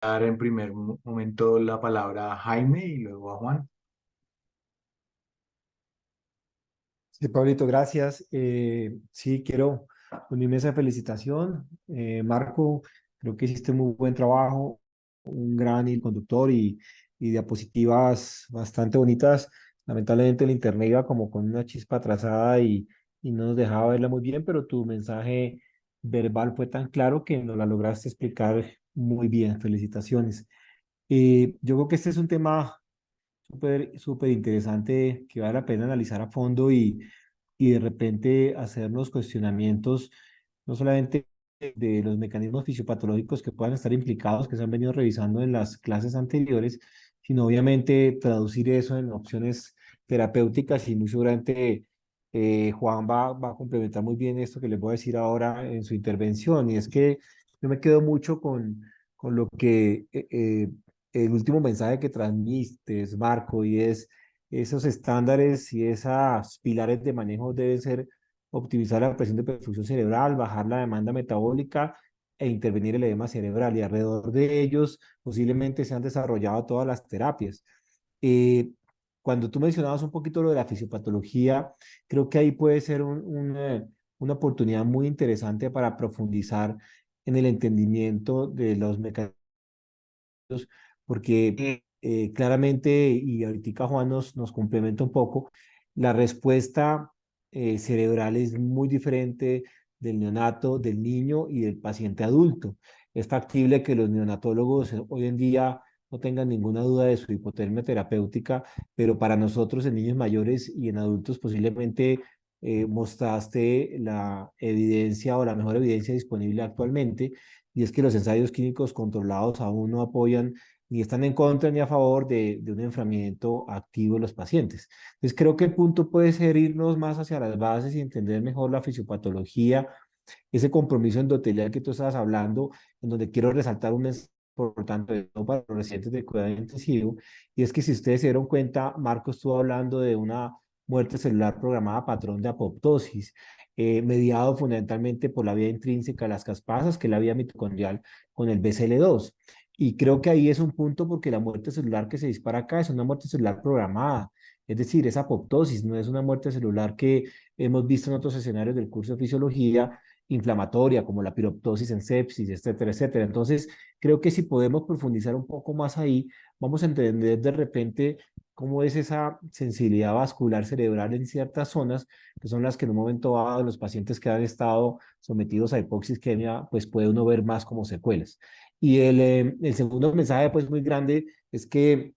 dar en primer momento la palabra a Jaime y luego a Juan. Sí, Pablito, gracias. Sí, quiero unirme a esa felicitación. Marco, creo que hiciste muy buen trabajo, un gran hilo conductor y diapositivas bastante bonitas. Lamentablemente el internet iba como con una chispa atrasada y no nos dejaba verla muy bien, pero tu mensaje verbal fue tan claro que nos la lograste explicar muy bien. Felicitaciones. Yo creo que este es un tema súper interesante que vale la pena analizar a fondo y de repente hacernos cuestionamientos, no solamente de los mecanismos fisiopatológicos que puedan estar implicados, que se han venido revisando en las clases anteriores, sino obviamente traducir eso en opciones terapéuticas y muy seguramente Juan va a complementar muy bien esto que les voy a decir ahora en su intervención, y es que yo me quedo mucho con lo que el último mensaje que transmites, Marco, y es esos estándares y esos pilares de manejo deben ser optimizar la presión de perfusión cerebral, bajar la demanda metabólica e intervenir el edema cerebral. Y alrededor de ellos posiblemente se han desarrollado todas las terapias. Eh, Cuando tú mencionabas un poquito lo de la fisiopatología, creo que ahí puede ser una oportunidad muy interesante para profundizar en el entendimiento de los mecanismos porque claramente, y ahorita Juan nos complementa un poco, la respuesta cerebral es muy diferente del neonato, del niño y del paciente adulto. Es factible que los neonatólogos hoy en día no tengan ninguna duda de su hipotermia terapéutica, pero para nosotros en niños mayores y en adultos posiblemente mostraste la evidencia o la mejor evidencia disponible actualmente, y es que los ensayos clínicos controlados aún no apoyan ni están en contra ni a favor de un enfriamiento activo de los pacientes. Entonces, creo que el punto puede ser irnos más hacia las bases y entender mejor la fisiopatología, ese compromiso endotelial que tú estabas hablando, en donde quiero resaltar un mensaje importante para los residentes de cuidado intensivo, y es que si ustedes se dieron cuenta, Marco estuvo hablando de una muerte celular programada patrón de apoptosis, mediado fundamentalmente por la vía intrínseca de las caspasas, que es la vía mitocondrial con el BCL2. Y creo que ahí es un punto porque la muerte celular que se dispara acá es una muerte celular programada, es decir, es apoptosis, no es una muerte celular que hemos visto en otros escenarios del curso de fisiología inflamatoria, como la piroptosis en sepsis, etcétera, etcétera. Entonces, creo que si podemos profundizar un poco más ahí, vamos a entender de repente cómo es esa sensibilidad vascular cerebral en ciertas zonas, que son las que en un momento dado los pacientes que han estado sometidos a hipoxia isquemia, pues puede uno ver más como secuelas. Y el segundo mensaje, pues muy grande, es que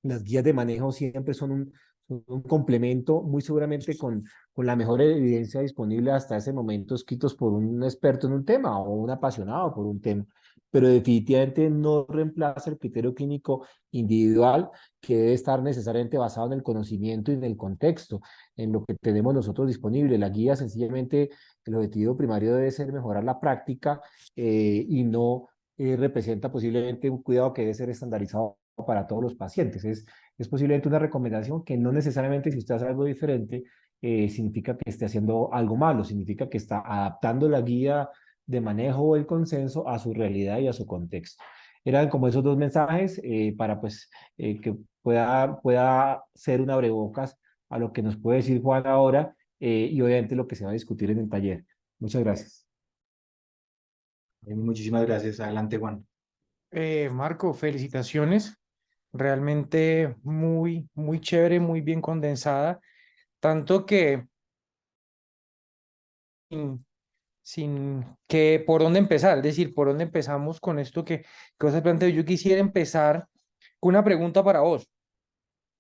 las guías de manejo siempre son un complemento, muy seguramente con la mejor evidencia disponible hasta ese momento, escritos por un experto en un tema o un apasionado por un tema, pero definitivamente no reemplaza el criterio clínico individual que debe estar necesariamente basado en el conocimiento y en el contexto, en lo que tenemos nosotros disponible. La guía sencillamente, el objetivo primario debe ser mejorar la práctica y no representa posiblemente un cuidado que debe ser estandarizado para todos los pacientes. Es posiblemente una recomendación que no necesariamente si usted hace algo diferente, significa que esté haciendo algo malo, significa que está adaptando la guía de manejo o el consenso a su realidad y a su contexto. Eran como esos dos mensajes para pues que pueda ser un abrebocas a lo que nos puede decir Juan ahora y obviamente lo que se va a discutir en el taller. Muchas gracias. Muchísimas gracias. Adelante, Juan. Marco, felicitaciones. Realmente muy, muy chévere, muy bien condensada. Tanto que sin que por dónde empezar, es decir, por dónde empezamos con esto que vos has planteado. Yo quisiera empezar con una pregunta para vos.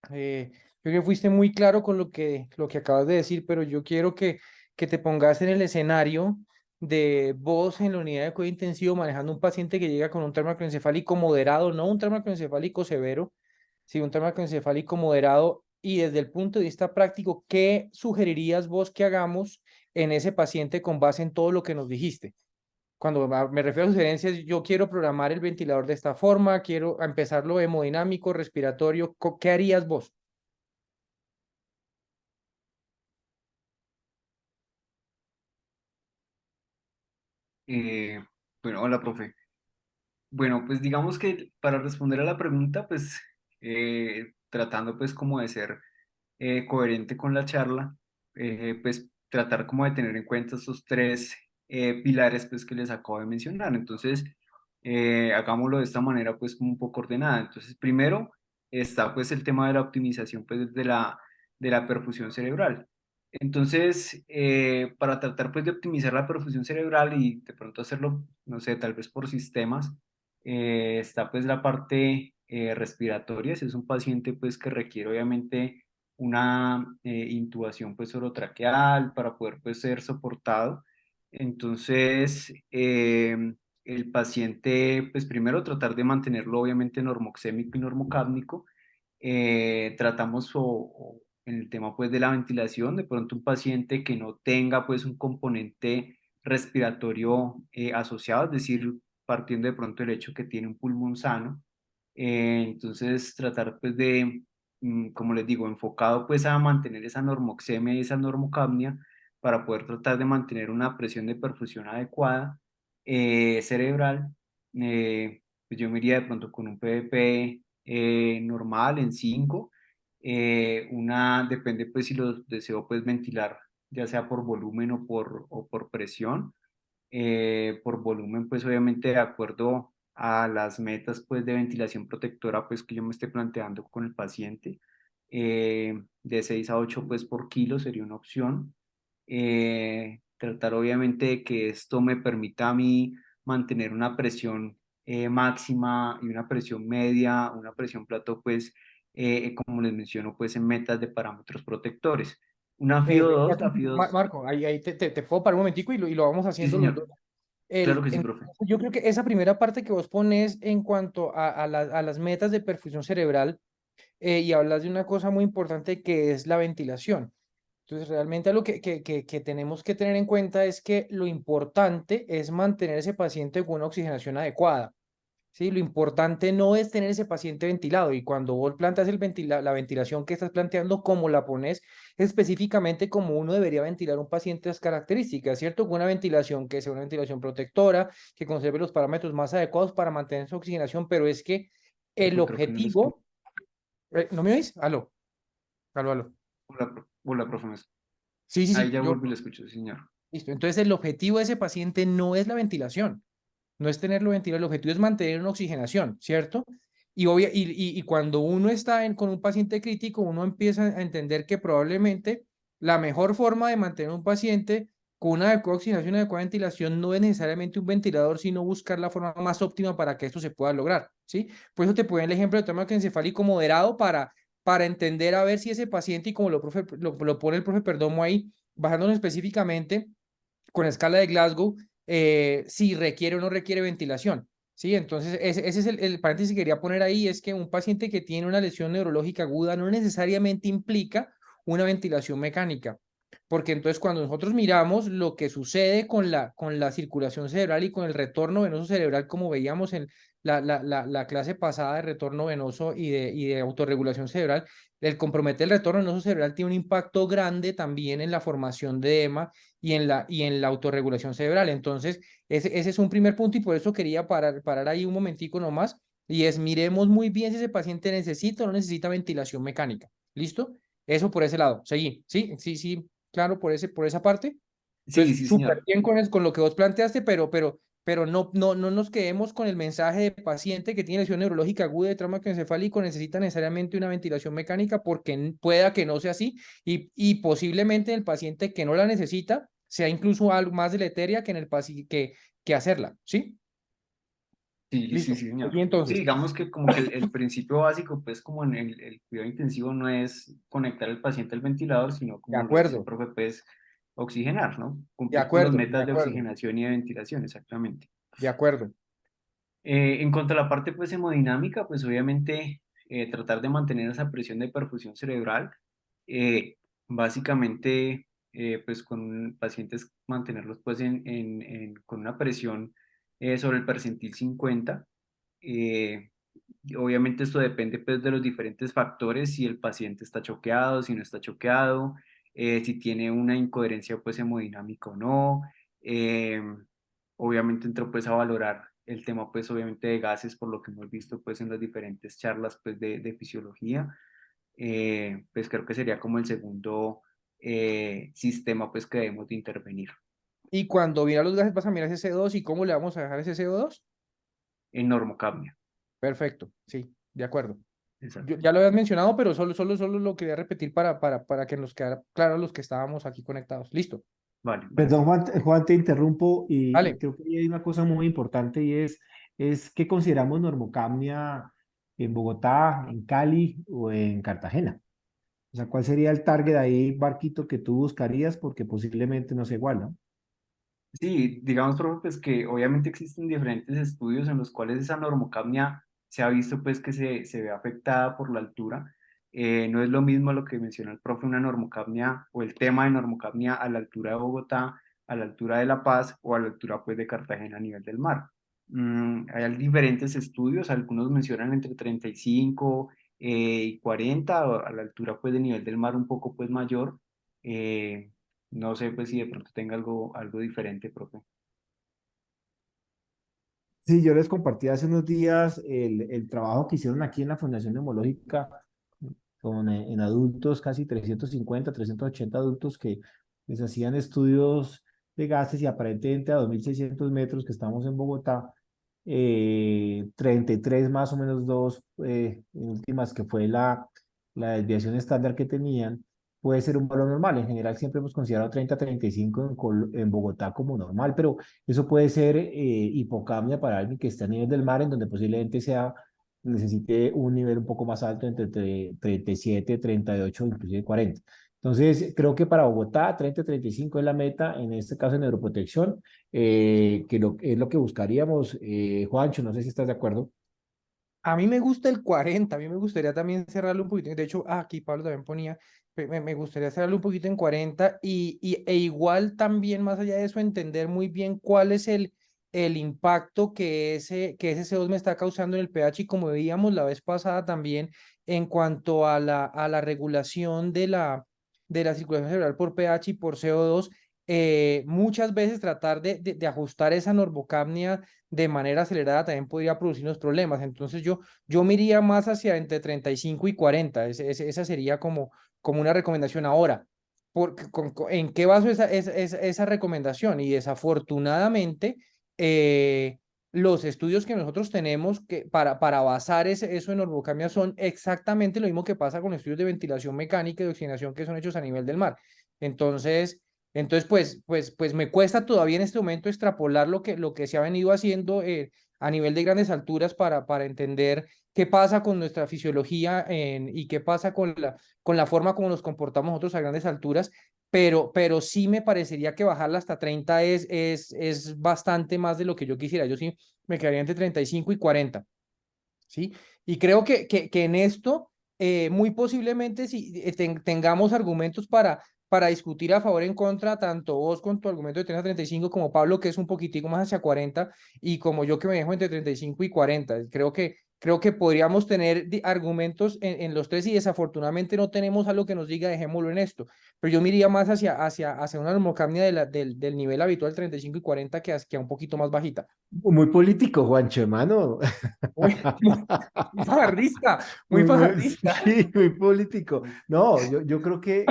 Creo que fuiste muy claro con lo que acabas de decir, pero yo quiero que te pongas en el escenario de vos en la unidad de cuidado intensivo manejando un paciente que llega con un trauma encefálico moderado, no un trauma encefálico severo, sino un trauma encefálico moderado. Y desde el punto de vista práctico, ¿qué sugerirías vos que hagamos en ese paciente con base en todo lo que nos dijiste? Cuando me refiero a sugerencias, yo quiero programar el ventilador de esta forma, quiero empezarlo hemodinámico, respiratorio. ¿Qué harías vos? Eh, bueno, hola, profe. Bueno, pues digamos que para responder a la pregunta, pues tratando pues como de ser coherente con la charla, pues tratar como de tener en cuenta esos tres pilares pues que les acabo de mencionar. Entonces, hagámoslo de esta manera pues como un poco ordenada. Entonces, primero está pues el tema de la optimización pues de la perfusión cerebral. Entonces, para tratar pues de optimizar la perfusión cerebral y de pronto hacerlo, no sé, tal vez por sistemas, está pues la parte respiratoria. Si es un paciente pues que requiere obviamente una intubación pues orotraqueal para poder pues ser soportado. Entonces, el paciente pues primero tratar de mantenerlo obviamente normoxémico y normocápnico. Tratamos en el tema pues de la ventilación, de pronto un paciente que no tenga pues un componente respiratorio asociado, es decir, partiendo de pronto del hecho que tiene un pulmón sano. Entonces tratar pues de, como les digo, enfocado pues a mantener esa normoxemia y esa normocapnia para poder tratar de mantener una presión de perfusión adecuada cerebral. Pues yo me iría de pronto con un PVP normal en 5. Depende pues si lo deseo pues ventilar, ya sea por volumen o por presión. Por volumen, pues obviamente de acuerdo a las metas pues de ventilación protectora pues que yo me esté planteando con el paciente. De 6 a 8 pues por kilo sería una opción. Tratar obviamente de que esto me permita a mí mantener una presión máxima y una presión media, una presión plato pues como les menciono pues en metas de parámetros protectores. Una FIO 2, la FIO 2, Marco, ahí te puedo parar un momentico y lo vamos sí haciendo los dos. señor, claro que sí, profe. Yo creo que esa primera parte que vos pones en cuanto a las metas de perfusión cerebral y hablas de una cosa muy importante que es la ventilación. Entonces, realmente lo que tenemos que tener en cuenta es que lo importante es mantener ese paciente con una oxigenación adecuada. ¿Sí? Lo importante no es tener ese paciente ventilado y cuando vos planteas la ventilación que estás planteando, cómo la pones específicamente como uno debería ventilar un paciente las características, ¿cierto? Con una ventilación que sea una ventilación protectora, que conserve los parámetros más adecuados para mantener su oxigenación, pero es que el Profe, creo que no lo escucho. objetivo, ¿no me oís? Aló, aló, aló. Hola, hola, profe. Sí, sí, Ahí sí, ya yo, vuelvo y lo escucho, sí, señor. listo. Entonces el objetivo de ese paciente no es la ventilación. No es tenerlo ventilado, el objetivo es mantener una oxigenación, ¿cierto? Y cuando uno está con un paciente crítico, uno empieza a entender que probablemente la mejor forma de mantener un paciente con una adecuada oxigenación y adecuada ventilación no es necesariamente un ventilador, sino buscar la forma más óptima para que esto se pueda lograr, ¿sí? Por eso te pongo el ejemplo de toma encefálico moderado para entender a ver si ese paciente, y como lo pone el profe Perdomo ahí, basándonos específicamente con la escala de Glasgow, si requiere o no requiere ventilación. ¿Sí? Entonces, ese es el paréntesis que quería poner ahí, es que un paciente que tiene una lesión neurológica aguda no necesariamente implica una ventilación mecánica, porque entonces cuando nosotros miramos lo que sucede con la circulación cerebral y con el retorno venoso cerebral, como veíamos en la clase pasada de retorno venoso y de autorregulación cerebral, el comprometer el retorno venoso cerebral tiene un impacto grande también en la formación de EMA y en la autorregulación cerebral. Entonces, ese es un primer punto y por eso quería parar ahí un momentico nomás y es miremos muy bien si ese paciente necesita o no necesita ventilación mecánica. ¿Listo? Eso por ese lado. Seguí. Sí, sí, sí, claro, por esa parte. Sí, Entonces, sí, súper señor. bien con lo que vos planteaste, pero no nos quedemos con el mensaje de paciente que tiene lesión neurológica aguda de trauma encefálico necesita necesariamente una ventilación mecánica porque pueda que no sea así y posiblemente el paciente que no la necesita sea incluso algo más deleteria que en el que hacerla, ¿sí? Sí, sí, Listo. sí, Aquí señor. Sí, entonces, digamos que como que el principio básico, pues como en el cuidado intensivo no es conectar al paciente al ventilador, sino de como lo dice el acuerdo, profe, pues oxigenar, ¿no? de Cumplir con las acuerdo, de metas de acuerdo, oxigenación y de ventilación, exactamente. de acuerdo. En cuanto a la parte pues hemodinámica, pues obviamente tratar de mantener esa presión de perfusión cerebral, eh, básicamente pues con pacientes mantenerlos pues con una presión sobre el percentil 50. eh, Obviamente esto depende pues de los diferentes factores, si el paciente está choqueado, si no está choqueado, si tiene una incoherencia pues hemodinámica o no. eh, Obviamente entro pues a valorar el tema pues obviamente de gases, por lo que hemos visto pues en las diferentes charlas pues de fisiología. Pues creo que sería como el segundo sistema pues que debemos de intervenir. Y cuando mira los gases vas a mirar ese CO2 y cómo le vamos a dejar ese CO2. En normocapnia, Perfecto, sí, de acuerdo. exacto. Ya lo habías mencionado, pero solo lo quería repetir para que nos quedara claro los que estábamos aquí conectados. Listo. Vale, vale. Perdón, Juan, te interrumpo y Vale. creo que hay una cosa muy importante y es qué consideramos normocapnia en Bogotá, en Cali o en Cartagena. O sea, ¿cuál sería el target ahí, Barquito, que tú buscarías? Porque posiblemente no sea igual, ¿no? Sí, digamos, profe, pues que obviamente existen diferentes estudios en los cuales esa normocapnia se ha visto pues que se ve afectada por la altura. No es lo mismo lo que menciona el profe, una normocapnia o el tema de normocapnia a la altura de Bogotá, a la altura de La Paz o a la altura pues de Cartagena a nivel del mar. Hay diferentes estudios, algunos mencionan entre 35 y 40, o a la altura pues de nivel del mar un poco pues mayor. Eh, no sé pues si de pronto tenga algo diferente, profe. Sí, yo les compartí hace unos días el trabajo que hicieron aquí en la Fundación Neumológica en adultos, casi 350, 380 adultos que les hacían estudios de gases y aparentemente a 2.600 metros que estamos en Bogotá, 33 más o menos dos últimas que fue la desviación estándar que tenían, puede ser un valor normal. En general siempre hemos considerado 30, 35 en Bogotá como normal, pero eso puede ser hipocapnia para alguien que esté a nivel del mar, en donde posiblemente necesite un nivel un poco más alto, entre 37, 38, inclusive 40. Entonces, creo que para Bogotá, 30, 35 es la meta, en este caso en neuroprotección, es lo que buscaríamos. Juancho, no sé si estás de acuerdo. A mí me gusta el 40, a mí me gustaría también cerrarlo un poquito. De hecho, aquí Pablo también ponía, me gustaría cerrarlo un poquito en 40 e igual también más allá de eso, entender muy bien cuál es el impacto que ese CO2 me está causando en el pH y como veíamos la vez pasada también en cuanto a la regulación de la circulación cerebral por pH y por CO2, muchas veces tratar de ajustar esa normocapnia de manera acelerada también podría producirnos problemas. Entonces yo me iría más hacia entre 35 y 40. Esa sería como una recomendación. Ahora, ¿en qué baso esa recomendación? Y desafortunadamente, los estudios que nosotros tenemos para basar eso en normocapnia son exactamente lo mismo que pasa con estudios de ventilación mecánica y de oxigenación que son hechos a nivel del mar. Entonces, pues me cuesta todavía en este momento extrapolar lo que se ha venido haciendo a nivel de grandes alturas para entender qué pasa con nuestra fisiología y qué pasa con la forma como nos comportamos nosotros a grandes alturas, pero sí me parecería que bajarla hasta 30 es bastante más de lo que yo quisiera. Yo sí me quedaría entre 35 y 40, ¿sí? Y creo que en esto, muy posiblemente, si tengamos argumentos para discutir a favor o en contra, tanto vos con tu argumento de 30 a 35 como Pablo, que es un poquitico más hacia 40, y como yo que me dejo entre 35 y 40. Creo que podríamos tener argumentos en los tres y desafortunadamente no tenemos algo que nos diga dejémoslo en esto. Pero yo me iría más hacia una normocapnia del nivel habitual 35 y 40 que a un poquito más bajita. Muy político, Juancho, hermano. Muy, muy fajardista, muy fajardista. Sí, muy político. No, yo creo que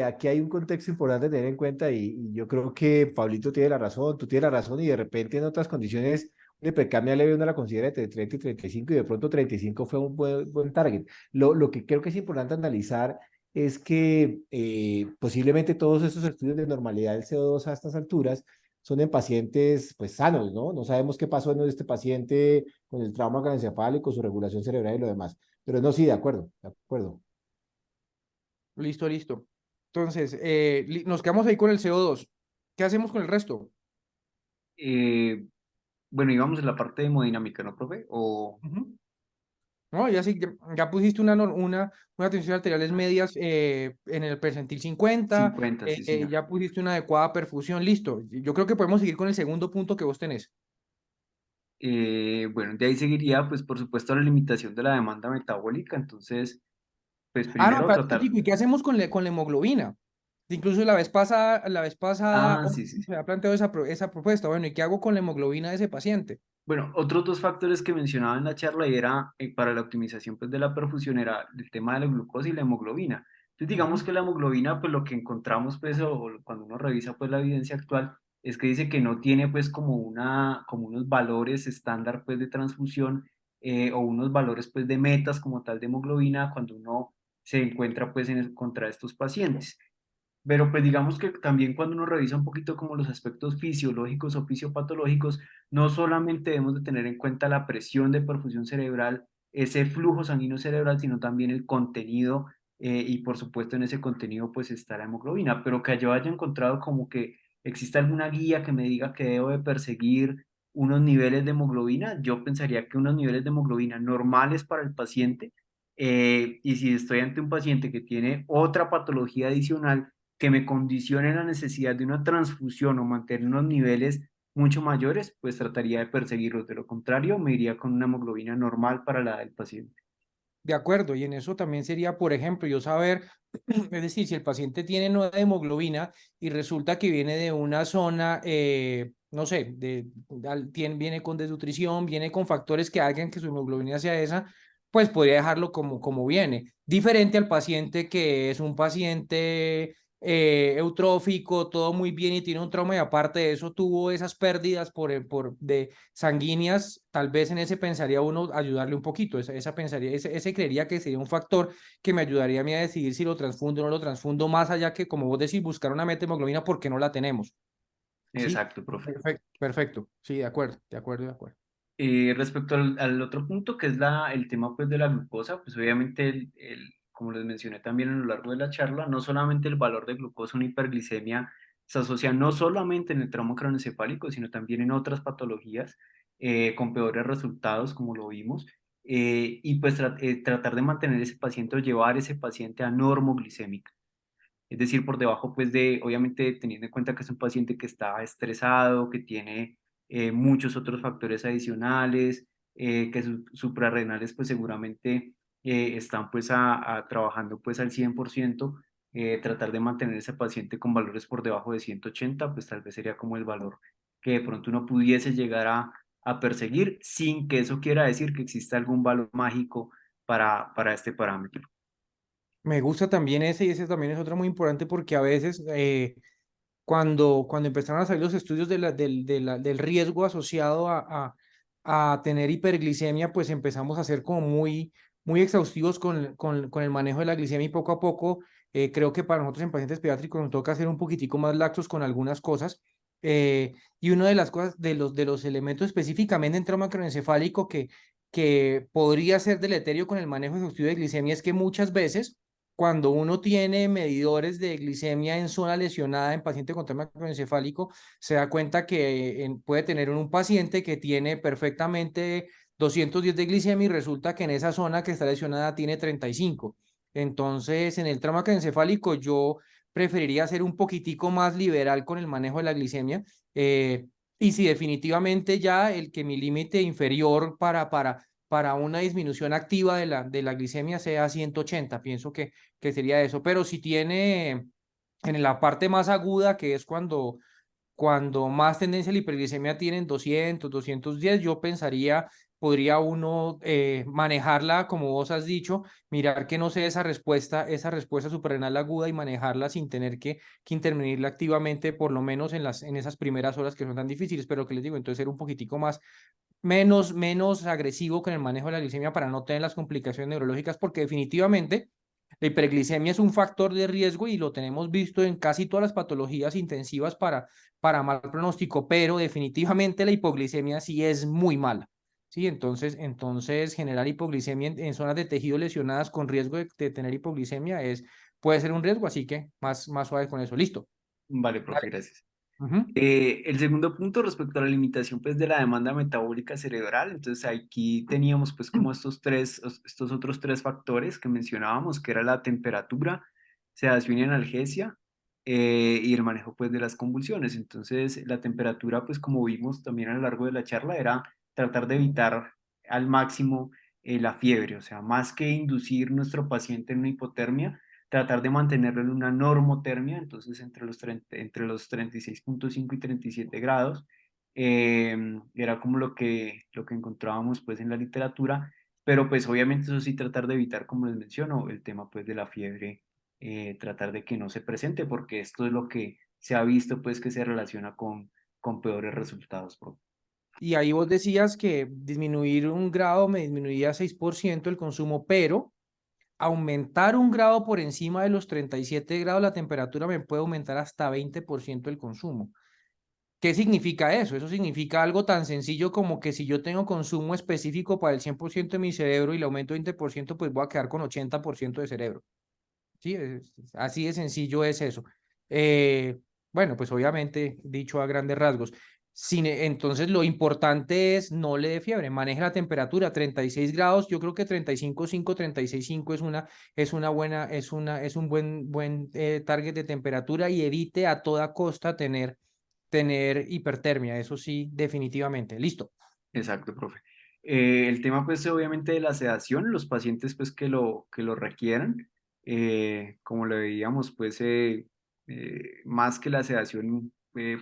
aquí hay un contexto importante a tener en cuenta y yo creo que Pablito tiene la razón, tú tienes la razón y de repente en otras condiciones una hipercamia leve uno la considera entre 30 y 35 y de pronto 35 fue un buen target. Lo que creo que es importante analizar es que posiblemente todos estos estudios de normalidad del CO2 a estas alturas son en pacientes pues sanos, ¿no? No sabemos qué pasó en este paciente con el trauma craneoencefálico, su regulación cerebral y lo demás. Pero no, sí, de acuerdo, de acuerdo. Listo, listo. Entonces, nos quedamos ahí con el CO2. ¿Qué hacemos con el resto? Eh, bueno, íbamos en la parte de hemodinámica, ¿no, profe? O Ujú. No, ya sí, ya pusiste una tensión arteriales medias en el percentil 50, 50, sí, señor. ya pusiste una adecuada perfusión, listo. Yo creo que podemos seguir con el segundo punto que vos tenés. Bueno, de ahí seguiría, pues, por supuesto, la limitación de la demanda metabólica. Entonces, pues, Ah, no, primero espérate, tratar. chico, ¿y qué hacemos con la hemoglobina? Incluso la vez pasada Ah, sí, sí, sí. se ha planteado esa propuesta. Bueno, ¿y qué hago con la hemoglobina de ese paciente? Bueno, otros dos factores que mencionaba en la charla y era para la optimización pues, de la perfusión era el tema de la glucosa y la hemoglobina. Entonces digamos Ujú. que la hemoglobina, pues lo que encontramos pues o cuando uno revisa pues la evidencia actual es que dice que no tiene pues como como unos valores estándar pues de transfusión o unos valores pues de metas como tal de hemoglobina cuando uno se encuentra pues contra estos pacientes. Pero pues digamos que también cuando uno revisa un poquito como los aspectos fisiológicos o fisiopatológicos, no solamente debemos de tener en cuenta la presión de perfusión cerebral, ese flujo sanguíneo cerebral, sino también el contenido y por supuesto en ese contenido pues está la hemoglobina, pero que yo haya encontrado como que existe alguna guía que me diga que debo de perseguir unos niveles de hemoglobina, yo pensaría que unos niveles de hemoglobina normales para el paciente y si estoy ante un paciente que tiene otra patología adicional, que me condicione la necesidad de una transfusión o mantener unos niveles mucho mayores, pues trataría de perseguirlos. De lo contrario, me iría con una hemoglobina normal para la del paciente. De acuerdo, y en eso también sería, por ejemplo, yo saber, es decir, si el paciente tiene 9 de hemoglobina y resulta que viene de una zona, no sé, viene con desnutrición, viene con factores que hagan que su hemoglobina sea esa, pues podría dejarlo como viene. Diferente al paciente que es un paciente eutrófico, todo muy bien y tiene un trauma y aparte de eso tuvo esas pérdidas de sanguíneas, tal vez en ese pensaría uno ayudarle un poquito, esa pensaría, ese creería que sería un factor que me ayudaría a mí a decidir si lo transfundo o no lo transfundo, más allá que, como vos decís, buscar una meta hemoglobina porque no la tenemos, ¿sí? Exacto, profe. Perfecto, perfecto, sí, de acuerdo, de acuerdo, de acuerdo. Respecto al otro punto, que es el tema pues, de la glucosa, pues obviamente, como les mencioné también a lo largo de la charla, no solamente el valor de glucosa en hiperglicemia se asocia no solamente en el trauma craneoencefálico, sino también en otras patologías con peores resultados, como lo vimos, y pues tratar de mantener ese paciente o llevar ese paciente a normoglicémica. Es decir, por debajo, pues obviamente teniendo en cuenta que es un paciente que está estresado, que tiene muchos otros factores adicionales, que sus suprarrenales pues seguramente están pues trabajando pues al 100%, tratar de mantener ese paciente con valores por debajo de 180, pues tal vez sería como el valor que de pronto uno pudiese llegar a perseguir sin que eso quiera decir que exista algún valor mágico para este parámetro. Me gusta también ese y ese también es otro muy importante porque a veces cuando empezaron a salir los estudios del riesgo asociado a tener hiperglicemia, pues empezamos a ser como muy exhaustivos con el manejo de la glicemia y poco a poco creo que para nosotros en pacientes pediátricos nos toca ser un poquitico más laxos con algunas cosas. Y una de las cosas, de los elementos específicamente en trauma craneoencefálico que podría ser deleterio con el manejo exhaustivo de glicemia es que muchas veces cuando uno tiene medidores de glicemia en zona lesionada en paciente con trauma craneoencefálico, se da cuenta que puede tener un paciente que tiene perfectamente 210 de glicemia y resulta que en esa zona que está lesionada tiene 35. Entonces, en el trauma craneoencefálico yo preferiría ser un poquitico más liberal con el manejo de la glicemia. Y si definitivamente ya el que mi límite inferior para una disminución activa de la glicemia sea 180, pienso que sería eso. Pero si tiene en la parte más aguda, que es cuando más tendencia a la hiperglicemia tienen 200, 210, yo pensaría, podría uno manejarla, como vos has dicho, mirar que no sea esa respuesta suprarrenal aguda y manejarla sin tener que intervenirla activamente, por lo menos en esas primeras horas que son tan difíciles, pero que les digo, entonces ser un poquitico menos agresivo con el manejo de la glicemia para no tener las complicaciones neurológicas, porque definitivamente la hiperglicemia es un factor de riesgo y lo tenemos visto en casi todas las patologías intensivas para mal pronóstico, pero definitivamente la hipoglicemia sí es muy mala. Sí, entonces generar hipoglicemia en zonas de tejido lesionadas con riesgo de tener hipoglicemia puede ser un riesgo, así que más suave con eso. Listo. Vale, profe, Dale. gracias. Ujú. El segundo punto respecto a la limitación pues de la demanda metabólica cerebral, entonces aquí teníamos pues como estos otros tres factores que mencionábamos, que era la temperatura, sedación y analgesia y el manejo pues de las convulsiones. Entonces la temperatura pues como vimos también a lo largo de la charla era tratar de evitar al máximo la fiebre, o sea, más que inducir nuestro paciente en una hipotermia, tratar de mantenerlo en una normotermia, entonces entre los 36,5 y 37 grados, era como lo que encontrábamos pues en la literatura, pero pues obviamente eso sí tratar de evitar, como les menciono, el tema pues de la fiebre, tratar de que no se presente, porque esto es lo que se ha visto pues que se relaciona con peores resultados, profe. Y ahí vos decías que disminuir un grado me disminuía 6% el consumo, pero aumentar un grado por encima de los 37 grados la temperatura me puede aumentar hasta 20% el consumo. ¿Qué significa eso? Eso significa algo tan sencillo como que si yo tengo consumo específico para el 100% de mi cerebro y le aumento 20%, pues voy a quedar con 80% de cerebro. Sí, así de sencillo es eso. Eh, bueno, pues obviamente, dicho a grandes rasgos. Entonces, lo importante es no le dé fiebre, maneje la temperatura, 36 grados, yo creo que 35,5, 36,5 es una buena, es un buen target de temperatura y evite a toda costa tener hipertermia, eso sí, definitivamente. Listo. Exacto, profe. El tema, pues, obviamente de la sedación, los pacientes, pues, que lo requieran, como lo veíamos, pues, más que la sedación,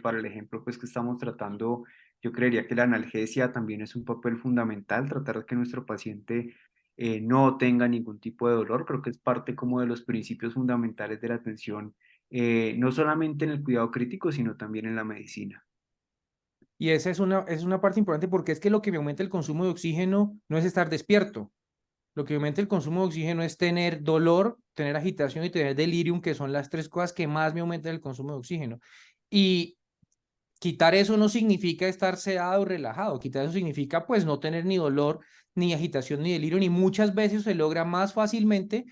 para el ejemplo, pues, que estamos tratando, yo creería que la analgesia también es un papel fundamental, tratar de que nuestro paciente no tenga ningún tipo de dolor, creo que es parte como de los principios fundamentales de la atención, no solamente en el cuidado crítico, sino también en la medicina. Y esa es una parte importante porque es que lo que me aumenta el consumo de oxígeno no es estar despierto. Lo que aumenta el consumo de oxígeno es tener dolor, tener agitación y tener delirium, que son las tres cosas que más me aumentan el consumo de oxígeno. Y quitar eso no significa estar sedado o relajado. Quitar eso significa pues no tener ni dolor, ni agitación, ni delirio, ni muchas veces se logra más fácilmente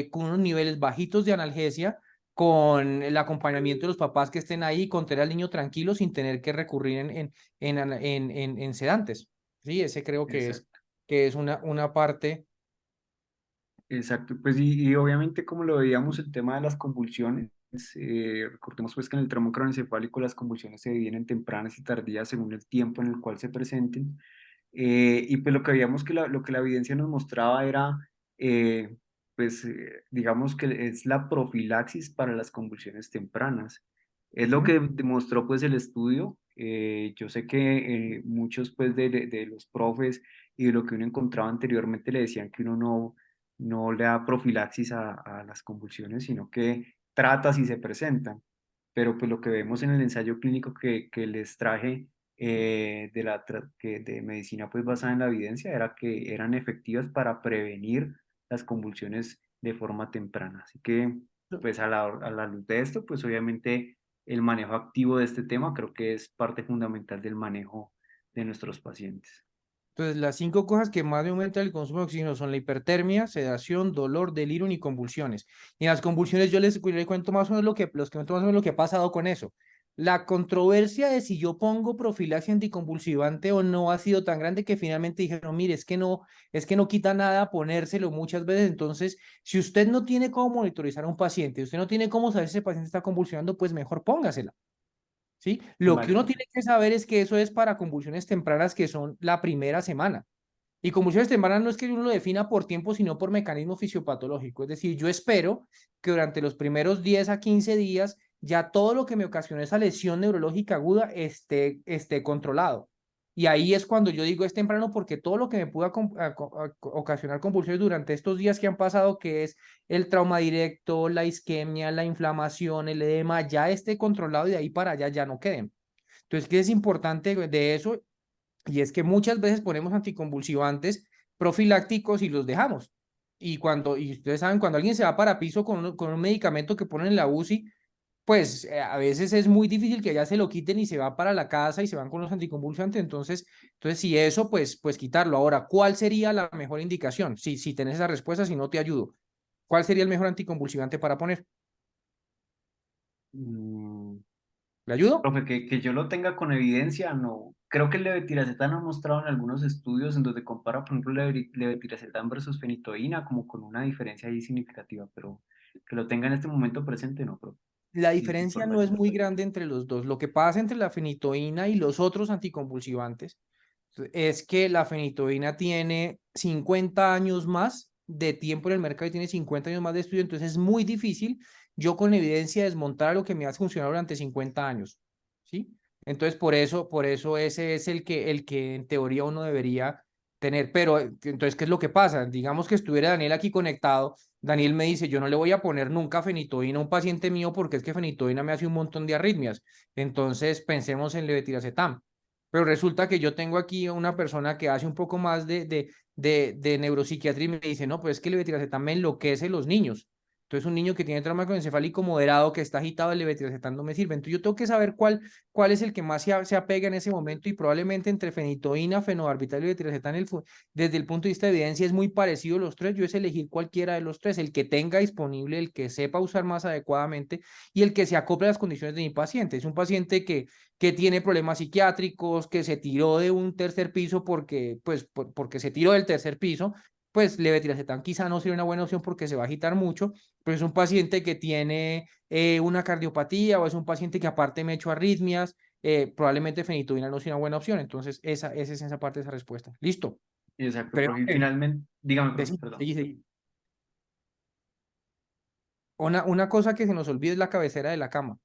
con unos niveles bajitos de analgesia, con el acompañamiento de los papás que estén ahí, con tener al niño tranquilo sin tener que recurrir en sedantes. Sí, ese creo Exacto. que es una parte. Exacto, pues y obviamente como lo veíamos el tema de las convulsiones, recordemos pues que en el tramo craneoencefálico las convulsiones se dividen en tempranas y tardías según el tiempo en el cual se presenten, y pues lo que veíamos que lo que la evidencia nos mostraba era, digamos que es la profilaxis para las convulsiones tempranas. Es lo Ujú. que demostró pues el estudio. Yo sé que muchos pues de los profes y de lo que uno encontraba anteriormente le decían que uno no le da profilaxis a las convulsiones, sino que trata si se presentan. Pero pues lo que vemos en el ensayo clínico que les traje, de medicina pues basada en la evidencia, era que eran efectivas para prevenir las convulsiones de forma temprana. Así que pues a la luz de esto, pues obviamente el manejo activo de este tema creo que es parte fundamental del manejo de nuestros pacientes. Entonces, las 5 cosas que más me aumentan el consumo de oxígeno son la hipertermia, sedación, dolor, delirio y convulsiones. Y en las convulsiones yo les cuento más o menos los cuento más o menos lo que ha pasado con eso. La controversia de si yo pongo profilaxis anticonvulsivante o no ha sido tan grande que finalmente dijeron, mire, es que no quita nada ponérselo muchas veces. Entonces, si usted no tiene cómo monitorizar a un paciente, usted no tiene cómo saber si ese paciente está convulsionando, pues mejor póngasela. ¿Sí? Lo que Vale, uno profe. tiene que saber es que eso es para convulsiones tempranas que son la primera semana. Y convulsiones tempranas no es que uno lo defina por tiempo, sino por mecanismo fisiopatológico. Es decir, yo espero que durante los primeros 10 a 15 días ya todo lo que me ocasionó esa lesión neurológica aguda esté controlado. Y ahí es cuando yo digo es temprano porque todo lo que me pueda ocasionar convulsiones durante estos días que han pasado, que es el trauma directo, la isquemia, la inflamación, el edema, ya esté controlado y de ahí para allá ya no queden. Entonces, ¿qué es importante de eso? Y es que muchas veces ponemos anticonvulsivantes profilácticos y los dejamos. Y ustedes saben, cuando alguien se va para piso con un medicamento que ponen en la UCI, pues a veces es muy difícil que ya se lo quiten y se va para la casa y se van con los anticonvulsivantes. Entonces si eso, pues quitarlo. Ahora, ¿cuál sería la mejor indicación? Si tenés esa respuesta, si no te ayudo. ¿Cuál sería el mejor anticonvulsivante para poner? Mm, ¿Le ayudo? Profe, que yo lo tenga con evidencia, no. Creo que el levetiracetam ha mostrado en algunos estudios en donde compara, por ejemplo, levetiracetam versus fenitoína, como con una diferencia ahí significativa, pero que lo tenga en este momento presente, no, profe. La Sí, es diferencia no es importante. muy grande entre los dos. Lo que pasa entre la fenitoína y los otros anticonvulsivantes es que la fenitoína tiene 50 años más de tiempo en el mercado y tiene 50 años más de estudio, entonces es muy difícil yo con evidencia desmontar lo que me ha funcionado durante 50 años, ¿sí? Entonces, por eso ese es el que en teoría uno debería tener. Pero, entonces, ¿qué es lo que pasa? Digamos que estuviera Daniel aquí conectado. Daniel me dice, yo no le voy a poner nunca fenitoína a un paciente mío porque es que fenitoína me hace un montón de arritmias. Entonces, pensemos en levetiracetam. Pero resulta que yo tengo aquí una persona que hace un poco más de neuropsiquiatría y me dice, no, pues es que el levetiracetam me enloquece los niños. Entonces, un niño que tiene trauma encefálico moderado, que está agitado, el levetiracetam no me sirve. Entonces, yo tengo que saber cuál es el que más se apega en ese momento y probablemente entre fenitoína, fenobarbital y levetiracetam, desde el punto de vista de evidencia es muy parecido los tres. Yo es elegir cualquiera de los tres, el que tenga disponible, el que sepa usar más adecuadamente y el que se acople a las condiciones de mi paciente. Es un paciente que tiene problemas psiquiátricos, que se tiró de un tercer piso porque se tiró del tercer piso, pues levetiracetam quizá no sería una buena opción porque se va a agitar mucho, pero es un paciente que tiene una cardiopatía o es un paciente que aparte me ha hecho arritmias, probablemente fenitoína no sea una buena opción. Entonces, esa es esa parte de esa respuesta. Listo. Exacto, Creo profe. Y que finalmente, dígame, profe, decí- perdón. seguí, seguí. Una cosa que se nos olvida es la cabecera de la cama.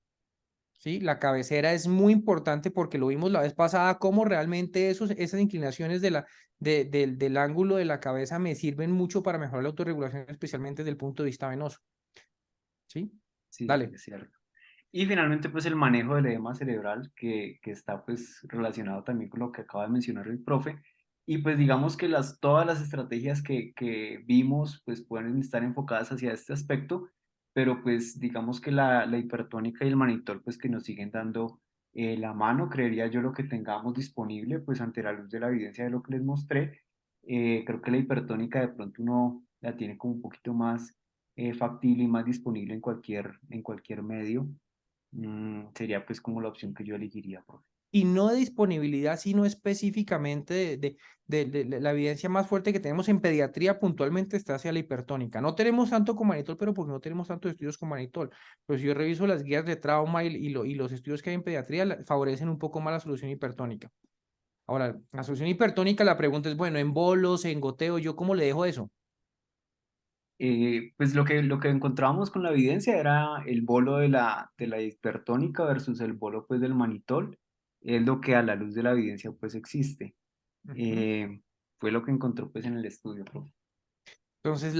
¿Sí? La cabecera es muy importante porque lo vimos la vez pasada, cómo realmente esas inclinaciones del ángulo de la cabeza me sirven mucho para mejorar la autorregulación, especialmente desde el punto de vista venoso. ¿Sí? Sí, sí, Dale. es cierto. Y finalmente, pues el manejo del edema cerebral, que está pues relacionado también con lo que acaba de mencionar el profe. Y pues digamos que todas las estrategias que vimos, pues pueden estar enfocadas hacia este aspecto, pero pues digamos que la hipertónica y el manitol, pues que nos siguen dando la mano, creería yo lo que tengamos disponible, pues ante la luz de la evidencia de lo que les mostré. Creo que la hipertónica de pronto uno la tiene como un poquito más factible y más disponible en cualquier medio. Sería pues como la opción que yo elegiría, profe. Y no de disponibilidad, sino específicamente de la evidencia más fuerte que tenemos en pediatría puntualmente está hacia la hipertónica. No tenemos tanto con manitol, pero porque no tenemos tantos estudios con manitol. Pero si yo reviso las guías de trauma y los estudios que hay en pediatría, favorecen un poco más la solución hipertónica. Ahora, la solución hipertónica, la pregunta es, bueno, en bolos, en goteo, ¿yo cómo le dejo eso? Pues lo que encontrábamos con la evidencia era el bolo de la hipertónica versus el bolo pues del manitol, es lo que a la luz de la evidencia pues existe. Ujú. Eh, Fue lo que encontró pues en el estudio, profe. Entonces,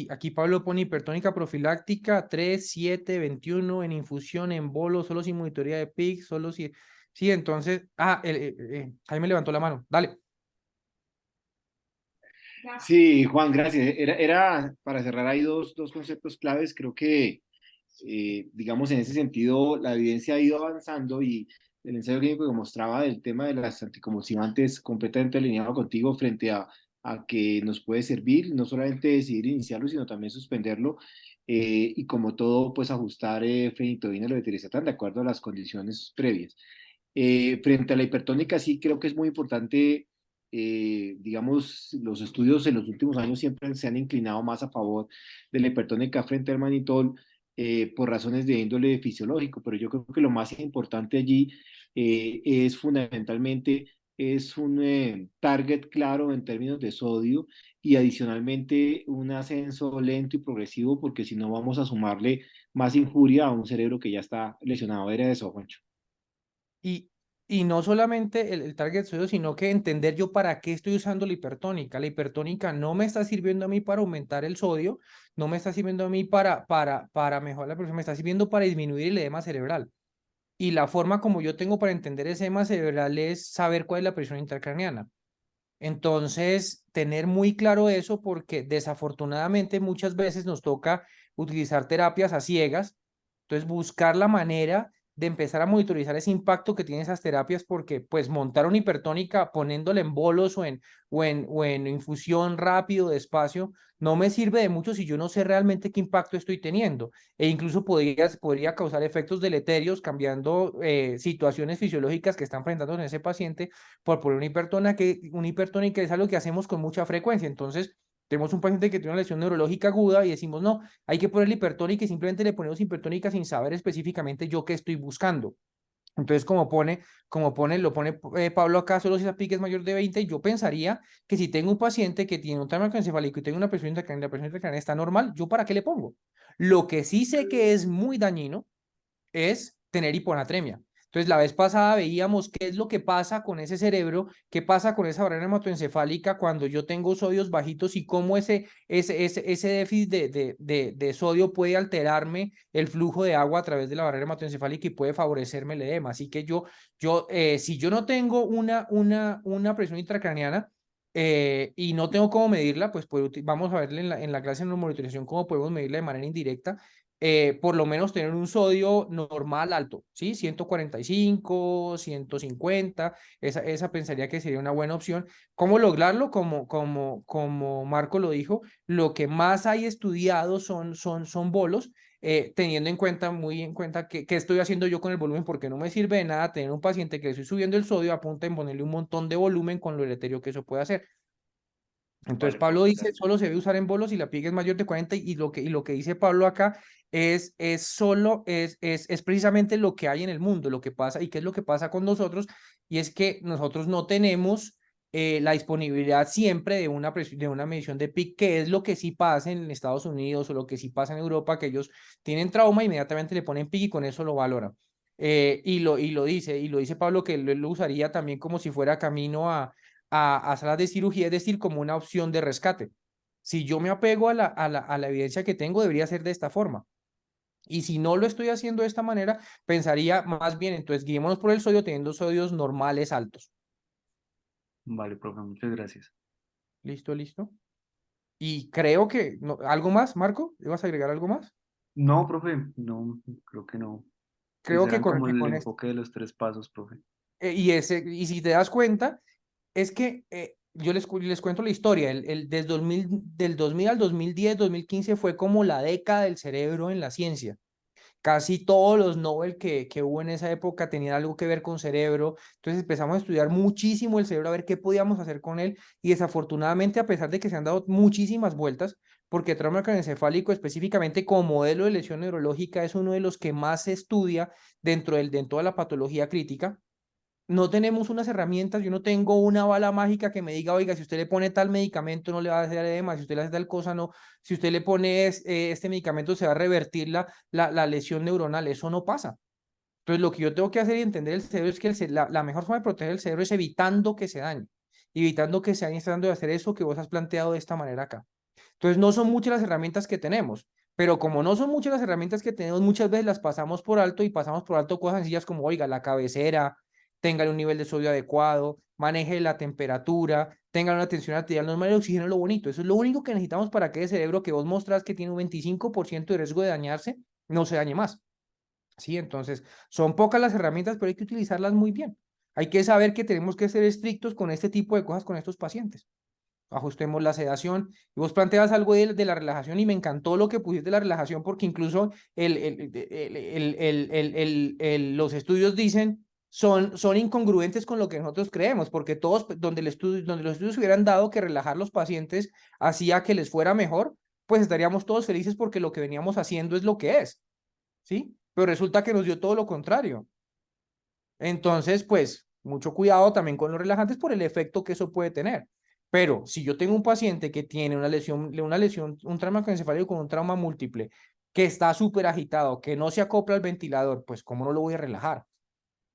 aquí Pablo pone hipertónica profiláctica 3, 7, 21 en infusión, en bolo, solo sin monitoría de PIC, solo si... Sí, entonces, Jaime levantó la mano, dale. Sí, Juan, gracias. Era para cerrar ahí dos conceptos claves. Creo que, digamos, en ese sentido, la evidencia ha ido avanzando y el ensayo clínico que mostraba del tema de las anticonvulsivantes completamente alineado contigo frente a que nos puede servir no solamente decidir iniciarlo, sino también suspenderlo y como todo, pues ajustar fenitoína y levetiracetam de acuerdo a las condiciones previas. Frente a la hipertónica, sí creo que es muy importante digamos, los estudios en los últimos años siempre se han inclinado más a favor de la hipertónica frente al manitol por razones de índole fisiológico, pero yo creo que lo más importante allí es fundamentalmente es un target claro en términos de sodio y adicionalmente un ascenso lento y progresivo porque si no vamos a sumarle más injuria a un cerebro que ya está lesionado. Era eso, Juancho. Y, y no solamente el target sodio, sino que entender yo para qué estoy usando la hipertónica. La hipertónica no me está sirviendo a mí para aumentar el sodio, no me está sirviendo a mí para mejorar la presión, me está sirviendo para disminuir el edema cerebral. Y la forma como yo tengo para entender ese edema cerebral es saber cuál es la presión intracraneana. Entonces, tener muy claro eso porque desafortunadamente muchas veces nos toca utilizar terapias a ciegas. Entonces, buscar la manera de empezar a monitorizar ese impacto que tienen esas terapias porque pues montar una hipertónica poniéndole en bolos o en infusión rápido, despacio, no me sirve de mucho si yo no sé realmente qué impacto estoy teniendo. E incluso podría causar efectos deleterios cambiando situaciones fisiológicas que están enfrentando en ese paciente por poner una hipertónica es algo que hacemos con mucha frecuencia. Entonces, tenemos un paciente que tiene una lesión neurológica aguda y decimos, no, hay que ponerle hipertónica y simplemente le ponemos hipertónica sin saber específicamente yo qué estoy buscando. Entonces, lo pone Pablo acá, solo si esa pique es mayor de 20, yo pensaría que si tengo un paciente que tiene un trauma encefálico y tengo una presión intracraniana, la presión intracraniana está normal, ¿yo para qué le pongo? Lo que sí sé que es muy dañino es tener hiponatremia. Entonces, la vez pasada veíamos qué es lo que pasa con ese cerebro, qué pasa con esa barrera hematoencefálica cuando yo tengo sodios bajitos y cómo ese déficit de sodio puede alterarme el flujo de agua a través de la barrera hematoencefálica y puede favorecerme el edema. Así que si yo no tengo una presión intracraneana, y no tengo cómo medirla, pues vamos a verle en la clase de monitorización cómo podemos medirla de manera indirecta. Por lo menos tener un sodio normal alto, ¿sí? 145, 150, esa pensaría que sería una buena opción. ¿Cómo lograrlo? Como Marco lo dijo, lo que más hay estudiado son bolos, teniendo muy en cuenta qué estoy haciendo yo con el volumen, porque no me sirve de nada tener un paciente que le estoy subiendo el sodio a punto de ponerle un montón de volumen con lo deleterio que eso puede hacer. Entonces Vale, Pablo profe, dice, gracias. solo se debe usar en bolos si la piga es mayor de 40 y lo que dice Pablo acá es precisamente lo que hay en el mundo, lo que pasa y qué es lo que pasa con nosotros, y es que nosotros no tenemos la disponibilidad siempre de una medición de PIC, que es lo que sí pasa en Estados Unidos o lo que sí pasa en Europa, que ellos tienen trauma, inmediatamente le ponen PIC y con eso lo valoran. Y lo dice Pablo, que él lo usaría también como si fuera camino a salas de cirugía, es decir, como una opción de rescate. Si yo me apego a la evidencia que tengo, debería ser de esta forma. Y si no lo estoy haciendo de esta manera, pensaría más bien, entonces guiémonos por el sodio teniendo sodios normales altos. Vale, profe, muchas gracias. ¿Listo, listo? Y creo que, ¿algo más, Marco? ¿Ibas a agregar algo más? No, profe, no, creo que no. Creo Ese que eran con, como que el con esto, enfoque de los 3 pasos, profe. y si te das cuenta, es que yo les cuento la historia. Del 2000 al 2010, 2015 fue como la década del cerebro en la ciencia. Casi todos los Nobel que hubo en esa época tenían algo que ver con cerebro. Entonces empezamos a estudiar muchísimo el cerebro, a ver qué podíamos hacer con él. Y desafortunadamente, a pesar de que se han dado muchísimas vueltas, porque trauma craneoencefálico específicamente como modelo de lesión neurológica es uno de los que más se estudia dentro de la patología crítica, no tenemos unas herramientas, yo no tengo una bala mágica que me diga, oiga, si usted le pone tal medicamento no le va a hacer edema, si usted le hace tal cosa no, si usted le pone este medicamento se va a revertir la lesión neuronal, eso no pasa. Entonces lo que yo tengo que hacer y entender el cerebro es que la mejor forma de proteger el cerebro es evitando que se dañe, evitando que se dañe, tratando de hacer eso que vos has planteado de esta manera acá. Entonces no son muchas las herramientas que tenemos, pero como no son muchas las herramientas que tenemos, muchas veces las pasamos por alto y pasamos por alto cosas sencillas como, oiga, la cabecera, tengan un nivel de sodio adecuado, maneje la temperatura, tengan una tensión arterial normal, el oxígeno es lo bonito. Eso es lo único que necesitamos para que el cerebro que vos mostrás que tiene un 25% de riesgo de dañarse, no se dañe más. ¿Sí? Entonces, son pocas las herramientas, pero hay que utilizarlas muy bien. Hay que saber que tenemos que ser estrictos con este tipo de cosas con estos pacientes. Ajustemos la sedación. Y vos planteas algo de la relajación y me encantó lo que pusiste de la relajación porque incluso los estudios dicen son incongruentes con lo que nosotros creemos, porque todos, donde los estudios hubieran dado que relajar los pacientes hacía que les fuera mejor, pues estaríamos todos felices porque lo que veníamos haciendo es lo que es, ¿sí? Pero resulta que nos dio todo lo contrario. Entonces, pues, mucho cuidado también con los relajantes por el efecto que eso puede tener. Pero si yo tengo un paciente que tiene un trauma craneoencefálico con un trauma múltiple, que está súper agitado, que no se acopla al ventilador, pues, ¿cómo no lo voy a relajar?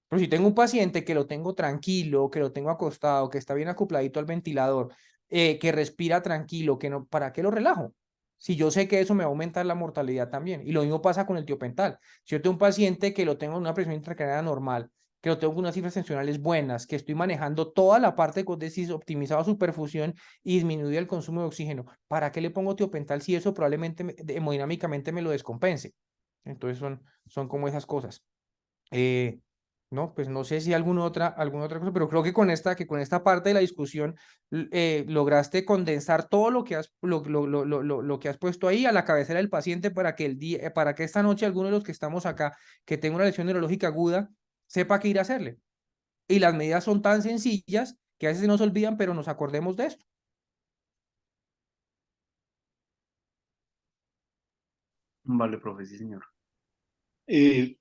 Pero si tengo un paciente que lo tengo tranquilo, que lo tengo acostado, que está bien acopladito al ventilador, que respira tranquilo, que no, ¿para qué lo relajo? Si yo sé que eso me va a aumentar la mortalidad también. Y lo mismo pasa con el tiopental. Si yo tengo un paciente que lo tengo en una presión intracraneana normal, que lo tengo con unas cifras tensionales buenas, que estoy manejando toda la parte con decís optimizado su perfusión y disminuye el consumo de oxígeno, ¿para qué le pongo tiopental si eso probablemente hemodinámicamente me lo descompense? Entonces son como esas cosas. No, pues no sé si alguna otra cosa, pero creo que con esta parte de la discusión lograste condensar todo lo que has puesto ahí a la cabecera del paciente para que esta noche alguno de los que estamos acá, que tenga una lesión neurológica aguda, sepa qué ir a hacerle. Y las medidas son tan sencillas que a veces se nos olvidan, pero nos acordemos de esto. Vale, profe, sí, señor.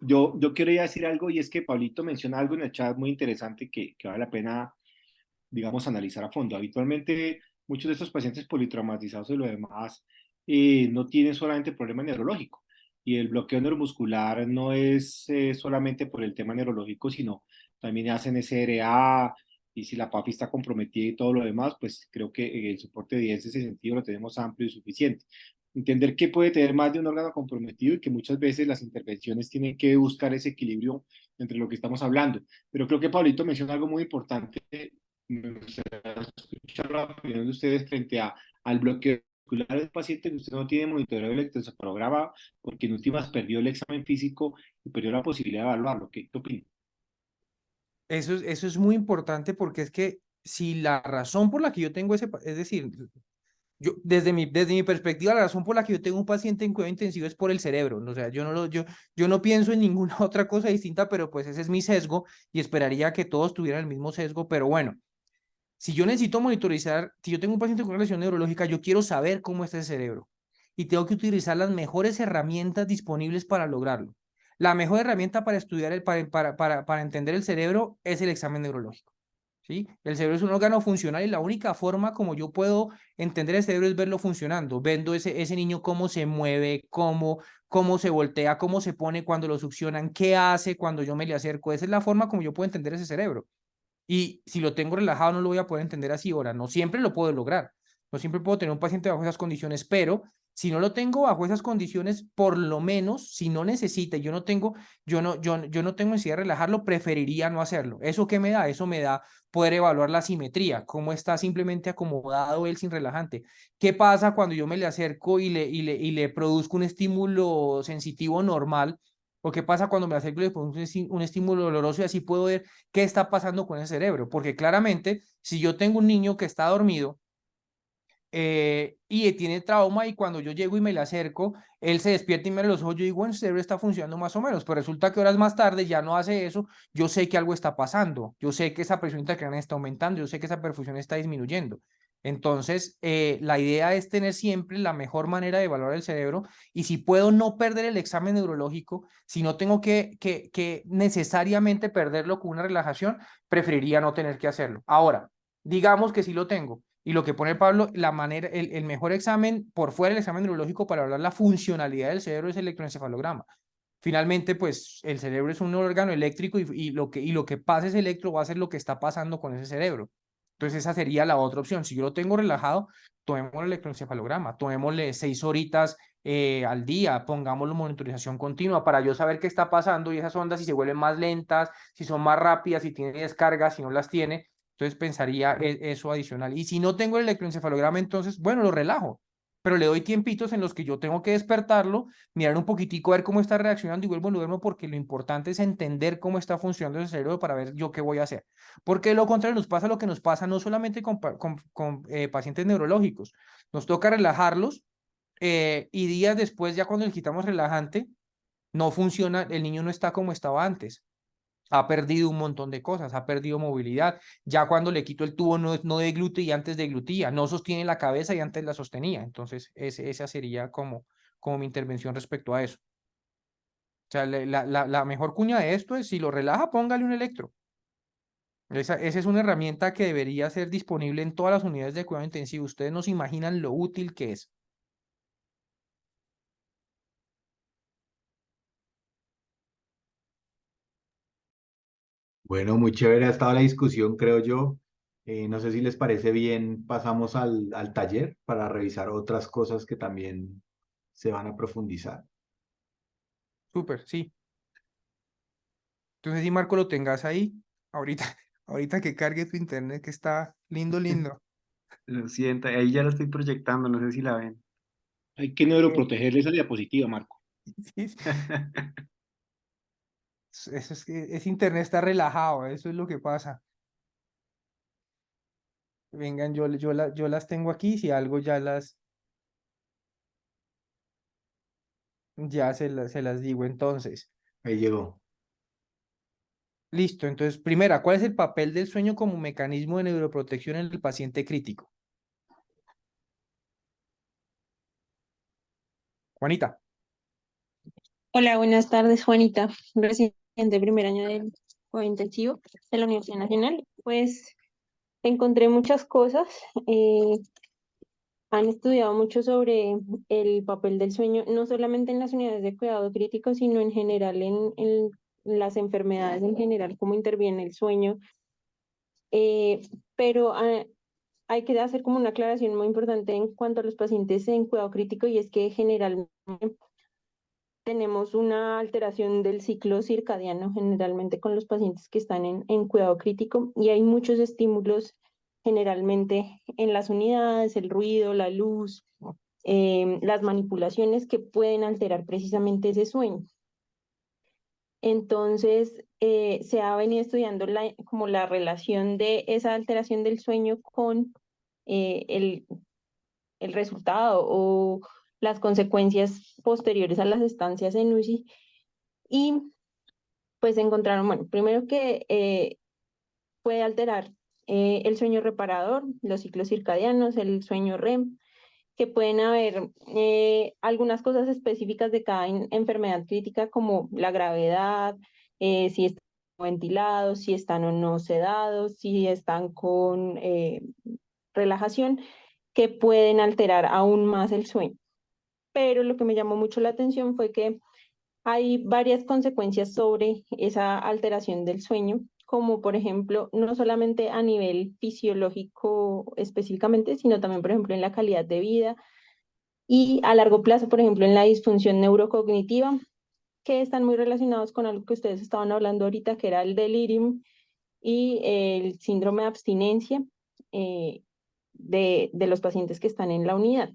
Yo quería decir algo y es que Pablito menciona algo en el chat muy interesante que vale la pena, digamos, analizar a fondo. Habitualmente, muchos de estos pacientes politraumatizados y lo demás no tienen solamente problema neurológico. y el bloqueo neuromuscular no es solamente por el tema neurológico, sino también hacen SRA, y si la PAFI está comprometida y todo lo demás, pues creo que el soporte de evidencia en ese sentido lo tenemos amplio y suficiente. Entender que puede tener más de un órgano comprometido y que muchas veces las intervenciones tienen que buscar ese equilibrio entre lo que estamos hablando. Pero creo que Pablito menciona algo muy importante. Me gustaría escuchar la opinión de ustedes frente al bloqueo muscular del paciente que usted no tiene monitoreo de electroencefalograma porque en últimas perdió el examen físico y perdió la posibilidad de evaluarlo. ¿Qué opina? Eso es muy importante porque es que si la razón por la que yo tengo es decir, yo, desde mi perspectiva, la razón por la que yo tengo un paciente en cuidado intensivo es por el cerebro, ¿no? O sea, yo no pienso en ninguna otra cosa distinta, pero pues ese es mi sesgo y esperaría que todos tuvieran el mismo sesgo, pero bueno, si yo necesito monitorizar, si yo tengo un paciente con una lesión neurológica, yo quiero saber cómo está el cerebro y tengo que utilizar las mejores herramientas disponibles para lograrlo. La mejor herramienta para estudiar, para entender el cerebro es el examen neurológico. ¿Sí? El cerebro es un órgano funcional y la única forma como yo puedo entender el cerebro es verlo funcionando, viendo ese niño cómo se mueve, cómo se voltea, cómo se pone cuando lo succionan, qué hace cuando yo me le acerco. Esa es la forma como yo puedo entender ese cerebro. Y si lo tengo relajado no lo voy a poder entender así. Ahora, no siempre lo puedo lograr. No siempre puedo tener un paciente bajo esas condiciones, pero si no lo tengo bajo esas condiciones, por lo menos, si no necesita, yo no tengo necesidad de relajarlo, preferiría no hacerlo. ¿Eso qué me da? Eso me da poder evaluar la simetría, cómo está simplemente acomodado él sin relajante. ¿Qué pasa cuando yo me le acerco y le produzco un estímulo sensitivo normal? ¿O qué pasa cuando me acerco y le produzco un estímulo doloroso y así puedo ver qué está pasando con el cerebro? Porque claramente, si yo tengo un niño que está dormido, y tiene trauma y cuando yo llego y me le acerco, él se despierta y me abre los ojos, yo digo, bueno, el cerebro está funcionando más o menos, pero resulta que horas más tarde ya no hace eso, yo sé que algo está pasando, yo sé que esa presión intracraniana está aumentando, yo sé que esa perfusión está disminuyendo. Entonces, la idea es tener siempre la mejor manera de evaluar el cerebro y si puedo no perder el examen neurológico, si no tengo que necesariamente perderlo con una relajación, preferiría no tener que hacerlo. Ahora, digamos que sí lo tengo. Y lo que pone Pablo, el mejor examen por fuera del examen neurológico para hablar la funcionalidad del cerebro es el electroencefalograma. Finalmente, pues el cerebro es un órgano eléctrico y lo que pasa ese electro va a ser lo que está pasando con ese cerebro. Entonces esa sería la otra opción. Si yo lo tengo relajado, tomemos el electroencefalograma, tomémosle 6 horitas al día, pongámoslo en monitorización continua para yo saber qué está pasando y esas ondas si se vuelven más lentas, si son más rápidas, si tiene descargas, si no las tiene. Entonces pensaría eso adicional. Y si no tengo el electroencefalograma, entonces, bueno, lo relajo, pero le doy tiempitos en los que yo tengo que despertarlo, mirar un poquitico, a ver cómo está reaccionando y vuelvo a lo duermo porque lo importante es entender cómo está funcionando ese cerebro para ver yo qué voy a hacer. Porque de lo contrario nos pasa lo que nos pasa no solamente con pacientes neurológicos, nos toca relajarlos y días después, ya cuando le quitamos relajante, no funciona, el niño no está como estaba antes. Ha perdido un montón de cosas, ha perdido movilidad. Ya cuando le quito el tubo no deglute y antes deglutía, no sostiene la cabeza y antes la sostenía. Entonces, esa sería como mi intervención respecto a eso. O sea, la mejor cuña de esto es, si lo relaja, póngale un electro. Esa es una herramienta que debería ser disponible en todas las unidades de cuidado intensivo. Ustedes no se imaginan lo útil que es. Bueno, muy chévere ha estado la discusión, creo yo. No sé si les parece bien, pasamos al taller para revisar otras cosas que también se van a profundizar. Súper, sí. Entonces, si Marco lo tengas ahí, ahorita, ahorita que cargue tu internet, que está lindo, lindo. Lo siento, ahí ya la estoy proyectando, no sé si la ven. Hay que neuroproteger esa diapositiva, Marco. Sí, eso es que ese internet está relajado, eso es lo que pasa. Vengan, yo las tengo aquí, si algo ya se las digo. Entonces, Ahí llegó. listo. Entonces, primera, ¿cuál es el papel del sueño como mecanismo de neuroprotección en el paciente crítico? Juanita. Hola, buenas tardes, Juanita, residente de primer año del cuidado intensivo de la Universidad Nacional. Pues encontré muchas cosas. han estudiado mucho sobre el papel del sueño, no solamente en las unidades de cuidado crítico, sino en general en las enfermedades en general, cómo interviene el sueño. Eh, pero hay que hacer como una aclaración muy importante en cuanto a los pacientes en cuidado crítico, y es que generalmente tenemos una alteración del ciclo circadiano, generalmente con los pacientes que están en cuidado crítico, y hay muchos estímulos generalmente en las unidades, el ruido, la luz, las manipulaciones que pueden alterar precisamente ese sueño. Entonces, se ha venido estudiando como la relación de esa alteración del sueño con el resultado o las consecuencias posteriores a las estancias en UCI. Y pues encontraron, bueno, primero que puede alterar el sueño reparador, los ciclos circadianos, el sueño REM, que pueden haber algunas cosas específicas de cada enfermedad crítica, como la gravedad, si están ventilados, si están o no sedados, si están con relajación, que pueden alterar aún más el sueño. Pero lo que me llamó mucho la atención fue que hay varias consecuencias sobre esa alteración del sueño, como por ejemplo, no solamente a nivel fisiológico específicamente, sino también, por ejemplo, en la calidad de vida y a largo plazo, por ejemplo, en la disfunción neurocognitiva, que están muy relacionados con algo que ustedes estaban hablando ahorita, que era el delirium y el síndrome de abstinencia de los pacientes que están en la unidad.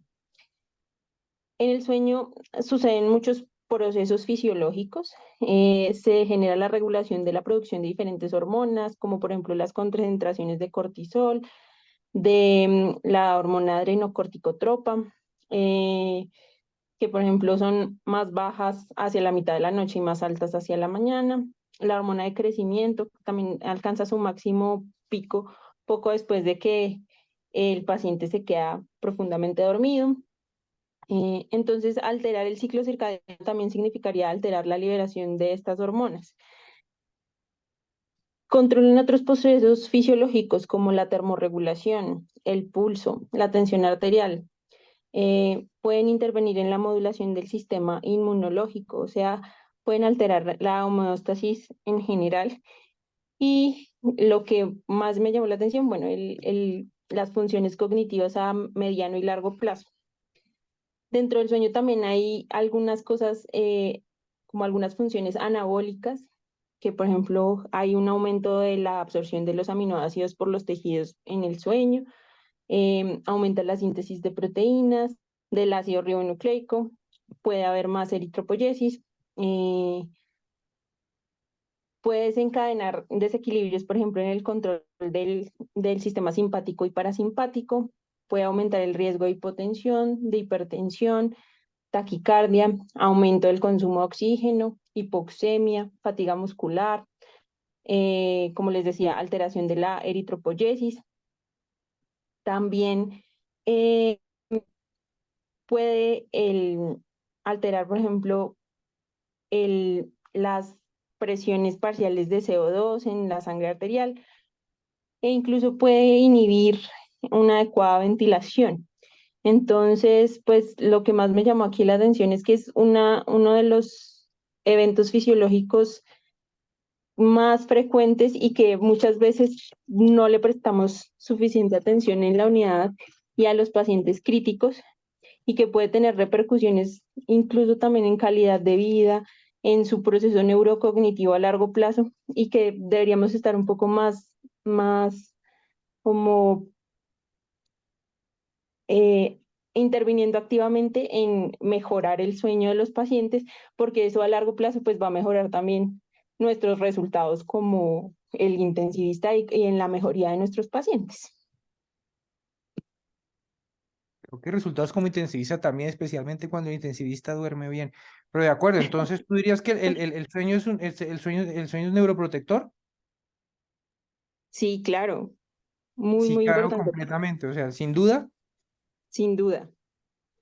En el sueño suceden muchos procesos fisiológicos. Se genera la regulación de la producción de diferentes hormonas, como por ejemplo las concentraciones de cortisol, de la hormona adrenocorticotropa, que por ejemplo son más bajas hacia la mitad de la noche y más altas hacia la mañana. La hormona de crecimiento también alcanza su máximo pico poco después de que el paciente se queda profundamente dormido. Entonces, alterar el ciclo circadiano también significaría alterar la liberación de estas hormonas. Controlan otros procesos fisiológicos como la termorregulación, el pulso, la tensión arterial. Pueden intervenir en la modulación del sistema inmunológico, o sea, pueden alterar la homeostasis en general. Y lo que más me llamó la atención, bueno, las funciones cognitivas a mediano y largo plazo. Dentro del sueño también hay algunas cosas, como algunas funciones anabólicas, que por ejemplo hay un aumento de la absorción de los aminoácidos por los tejidos en el sueño, aumenta la síntesis de proteínas, del ácido ribonucleico, puede haber más eritropoyesis, puede desencadenar desequilibrios, por ejemplo, en el control del sistema simpático y parasimpático, puede aumentar el riesgo de hipotensión, de hipertensión, taquicardia, aumento del consumo de oxígeno, hipoxemia, fatiga muscular, como les decía, alteración de la eritropoyesis. También puede alterar, por ejemplo, las presiones parciales de CO2 en la sangre arterial, e incluso puede inhibir una adecuada ventilación. Entonces, pues lo que más me llamó aquí la atención es que es uno de los eventos fisiológicos más frecuentes y que muchas veces no le prestamos suficiente atención en la unidad y a los pacientes críticos, y que puede tener repercusiones incluso también en calidad de vida, en su proceso neurocognitivo a largo plazo, y que deberíamos estar un poco más como eh, interviniendo activamente en mejorar el sueño de los pacientes, porque eso a largo plazo pues va a mejorar también nuestros resultados como el intensivista y en la mejoría de nuestros pacientes. Creo que resultados como intensivista también, especialmente cuando el intensivista duerme bien. Pero de acuerdo, entonces tú dirías que el sueño es el sueño es neuroprotector. Sí, claro, muy, Sí, muy claro, importante, completamente. O sea, sin duda. sin duda.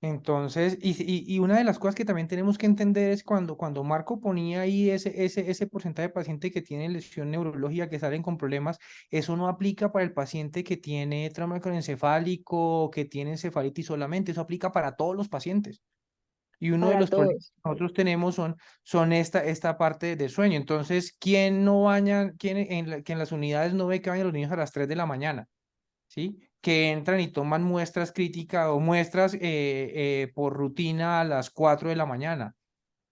Entonces, y una de las cosas que también tenemos que entender es cuando Marco ponía ahí ese porcentaje de paciente que tiene lesión neurológica, que salen con problemas, eso no aplica para el paciente que tiene trauma craneoencefálico, que tiene encefalitis solamente, eso aplica para todos los pacientes. Y uno de para los problemas todos. que nosotros tenemos son esta parte de sueño. Entonces, ¿quién no baña, que en las unidades no ve que bañan los niños a las 3 de la mañana? ¿Sí? Que entran y toman muestras críticas o muestras por rutina a las 4 de la mañana,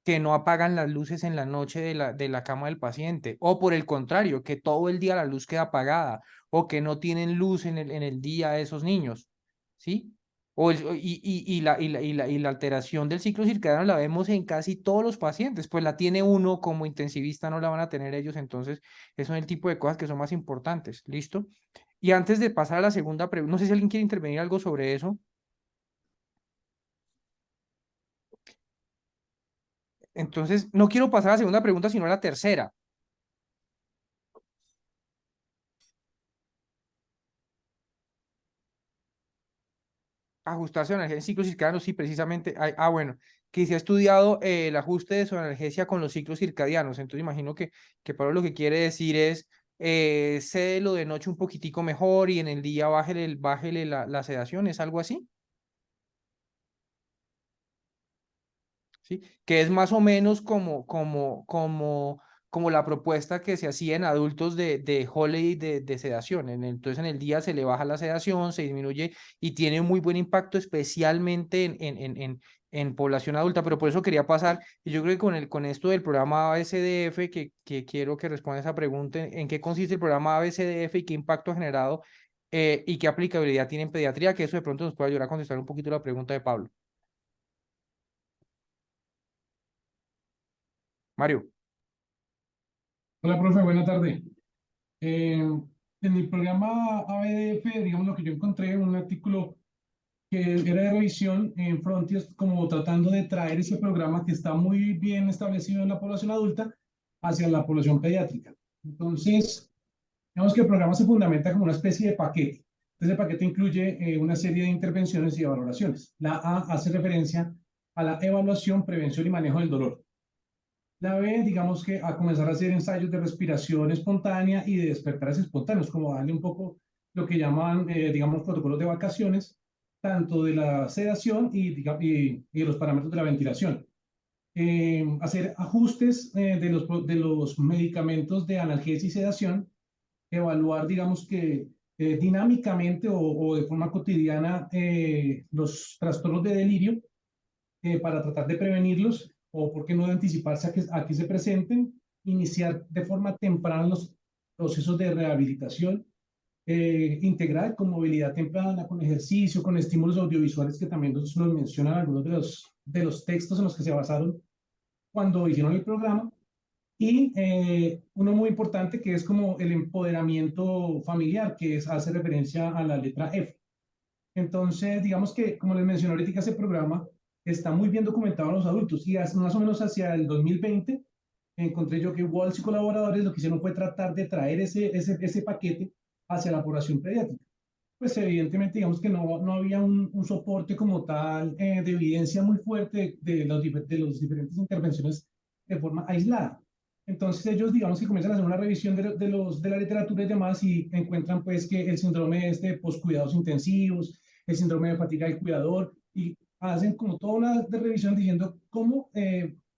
que no apagan las luces en la noche de la cama del paciente, o por el contrario, que todo el día la luz queda apagada, o que no tienen luz en el día de esos niños, ¿sí? Y la alteración del ciclo circadiano la vemos en casi todos los pacientes, pues la tiene uno como intensivista, no la van a tener ellos, entonces, esos son el tipo de cosas que son más importantes, ¿listo? Y antes de pasar a la segunda pregunta, no sé si alguien quiere intervenir algo sobre eso. Entonces, no quiero pasar a la segunda pregunta, sino a la tercera. Ajustarse a la analgesia en ciclos circadianos, sí, precisamente. Bueno, que se ha estudiado el ajuste de su analgesia con los ciclos circadianos. Entonces, imagino que Pablo lo que quiere decir es, cédelo de noche un poquitico mejor y en el día bájele la sedación, ¿es algo así? ¿Sí? Que es más o menos como la propuesta que se hacía en adultos de Holiday de sedación. Entonces en el día se le baja la sedación, se disminuye y tiene muy buen impacto, especialmente en población adulta. Pero por eso quería pasar, y yo creo que con esto del programa ABCDF, que quiero que responda esa pregunta, ¿en qué consiste el programa ABCDF y qué impacto ha generado y qué aplicabilidad tiene en pediatría? Que eso de pronto nos puede ayudar a contestar un poquito la pregunta de Pablo. Mario. Hola, profe, buena tarde. En el programa ABDF, digamos lo que yo encontré, un artículo que era de revisión en Frontiers, como tratando de traer ese programa que está muy bien establecido en la población adulta hacia la población pediátrica. Entonces, digamos que el programa se fundamenta como una especie de paquete. Entonces, el paquete incluye una serie de intervenciones y valoraciones. La A hace referencia a la evaluación, prevención y manejo del dolor. La B, digamos que a comenzar a hacer ensayos de respiración espontánea y de despertares espontáneos, como darle un poco lo que llaman, digamos, protocolos de vacaciones, tanto de la sedación y de los parámetros de la ventilación. Hacer ajustes de los medicamentos de analgesia y sedación, evaluar, digamos que dinámicamente o de forma cotidiana los trastornos de delirio para tratar de prevenirlos o, por qué no, de anticiparse a que se presenten, iniciar de forma temprana los procesos de rehabilitación integral con movilidad temprana, con ejercicio, con estímulos audiovisuales que también nos mencionan algunos de los textos en los que se basaron cuando hicieron el programa. Y uno muy importante que es como el empoderamiento familiar, hace referencia a la letra F. Entonces, digamos que, como les mencioné ahorita, ese programa está muy bien documentado en los adultos y más o menos hacia el 2020 encontré yo que Walsh y colaboradores lo que hicieron fue tratar de traer ese paquete hacia la población pediátrica. Pues evidentemente, digamos que no había un soporte como tal de evidencia muy fuerte de los diferentes intervenciones de forma aislada. Entonces ellos, digamos que comienzan a hacer una revisión de la literatura y demás y encuentran pues que el síndrome de poscuidados intensivos, el síndrome de fatiga del cuidador, y hacen como toda una revisión diciendo cómo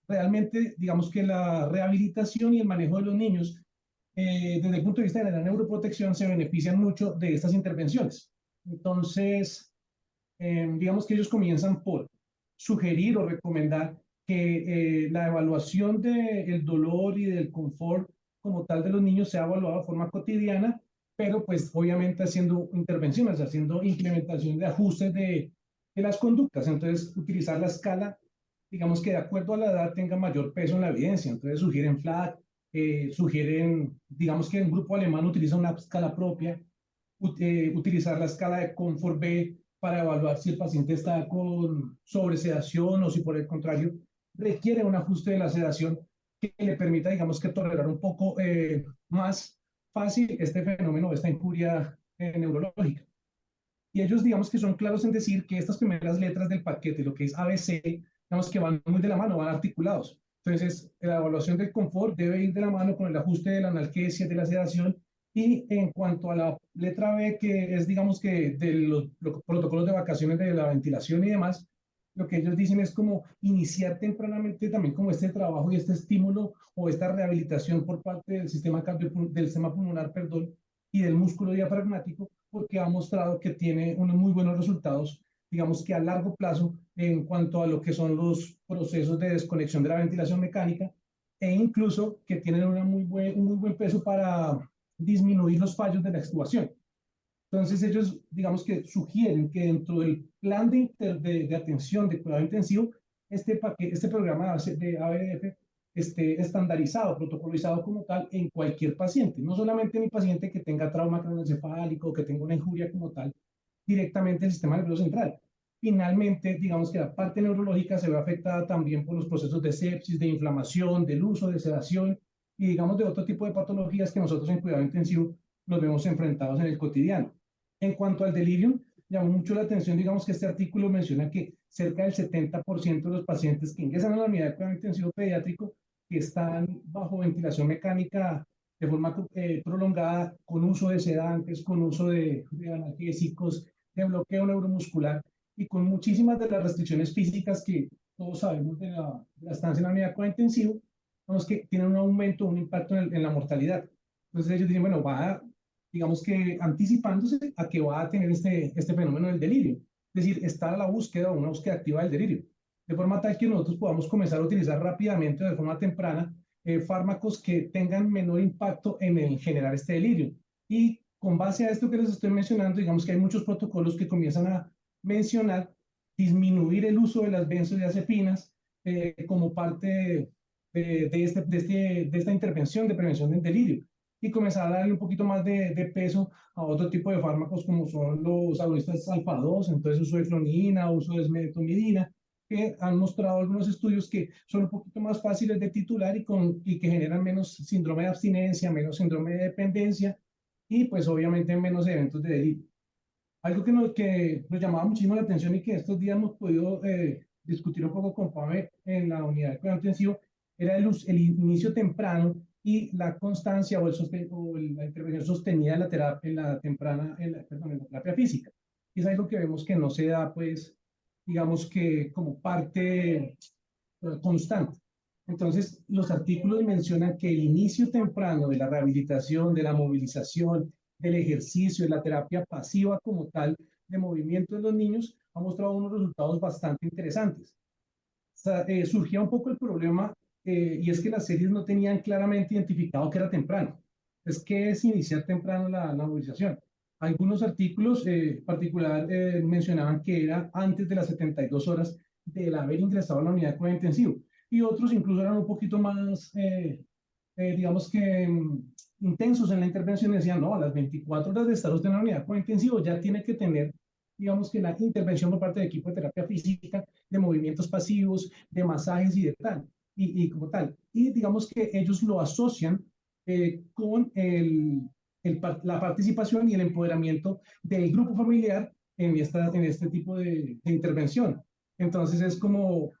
realmente, digamos que la rehabilitación y el manejo de los niños desde el punto de vista de la neuroprotección se benefician mucho de estas intervenciones. Entonces, digamos que ellos comienzan por sugerir o recomendar que la evaluación del dolor y del confort como tal de los niños sea evaluada de forma cotidiana, pero pues obviamente haciendo intervenciones, haciendo implementación de ajustes de las conductas. Entonces, utilizar la escala, digamos que de acuerdo a la edad tenga mayor peso en la evidencia. Entonces, sugieren FLAC, digamos que un grupo alemán utiliza una escala propia, utilizar la escala de Comfort B para evaluar si el paciente está con sobresedación o si por el contrario requiere un ajuste de la sedación que le permita, digamos que tolerar un poco más fácil este fenómeno, esta injuria neurológica. Y ellos, digamos que son claros en decir que estas primeras letras del paquete, lo que es ABC, digamos que van muy de la mano, van articulados. Entonces, la evaluación del confort debe ir de la mano con el ajuste de la analgesia, de la sedación. Y en cuanto a la letra B, que es, digamos que, de los protocolos de vacaciones de la ventilación y demás, lo que ellos dicen es como iniciar tempranamente también como este trabajo y este estímulo o esta rehabilitación por parte del sistema pulmonar, perdón, y del músculo diafragmático, porque ha mostrado que tiene unos muy buenos resultados, digamos que a largo plazo, en cuanto a lo que son los procesos de desconexión de la ventilación mecánica, e incluso que tienen un muy buen peso para disminuir los fallos de la extubación. Entonces ellos, digamos que sugieren que dentro del plan de atención de cuidado intensivo, este programa de ABDF esté estandarizado, protocolizado como tal en cualquier paciente, no solamente en el paciente que tenga trauma craneoencefálico o que tenga una injuria como tal, directamente el sistema nervioso central. Finalmente, digamos que la parte neurológica se ve afectada también por los procesos de sepsis, de inflamación, del uso, de sedación y digamos de otro tipo de patologías que nosotros en cuidado intensivo nos vemos enfrentados en el cotidiano. En cuanto al delirium, llamó mucho la atención, digamos que este artículo menciona que cerca del 70% de los pacientes que ingresan a la unidad de cuidado intensivo pediátrico que están bajo ventilación mecánica de forma prolongada, con uso de sedantes, con uso de analgésicos, de bloqueo neuromuscular y con muchísimas de las restricciones físicas que todos sabemos de la estancia en la unidad de cuidado intensivo, vemos que tienen un aumento, un impacto en la mortalidad. Entonces ellos dicen, bueno, digamos que anticipándose a que va a tener este fenómeno del delirio. Es decir, estar a la búsqueda, una búsqueda activa del delirio. De forma tal que nosotros podamos comenzar a utilizar rápidamente, de forma temprana, fármacos que tengan menor impacto en generar este delirio. Y con base a esto que les estoy mencionando, digamos que hay muchos protocolos que comienzan a mencionar disminuir el uso de las benzodiazepinas como parte de esta intervención de prevención del delirio y comenzar a darle un poquito más de peso a otro tipo de fármacos como son los agonistas alfa 2, entonces uso de flonina, uso de esmetomidina, que han mostrado algunos estudios que son un poquito más fáciles de titular y que generan menos síndrome de abstinencia, menos síndrome de dependencia y pues obviamente menos eventos de delirio. Algo que nos llamaba muchísimo la atención y que estos días hemos podido discutir un poco con Pame en la unidad de cuidado intensivo era el inicio temprano y la constancia o la intervención sostenida en la terapia, perdón, en la terapia física. Y es algo que vemos que no se da, pues, digamos que como parte constante. Entonces, los artículos mencionan que el inicio temprano de la rehabilitación, de la movilización, del ejercicio, de la terapia pasiva como tal, de movimiento de los niños, ha mostrado unos resultados bastante interesantes. Surgía un poco el problema y es que las series no tenían claramente identificado que era temprano. Entonces, ¿qué es iniciar temprano la movilización? Algunos artículos particular mencionaban que era antes de las 72 horas del haber ingresado a la unidad de cuidado intensivo y otros incluso eran un poquito más, digamos que intensos en la intervención, decían, no, a las 24 horas de estar usted en la unidad de cuidado intensivo ya tiene que tener, digamos que la intervención por parte del equipo de terapia física, de movimientos pasivos, de masajes y de tal, y como tal. Y digamos que ellos lo asocian con la participación y el empoderamiento del grupo familiar en este tipo de intervención. Entonces es como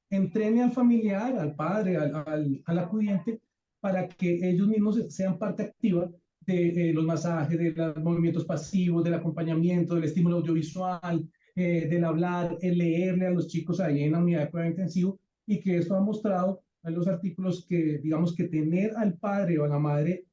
entrene al familiar, al padre, al acudiente, para que ellos mismos sean parte activa de los masajes, de los movimientos pasivos, del acompañamiento, del estímulo audiovisual, del hablar, el leerle a los chicos ahí en la unidad de cuidado intensivo, y que esto ha mostrado en los artículos que, digamos, que tener al padre o a la madre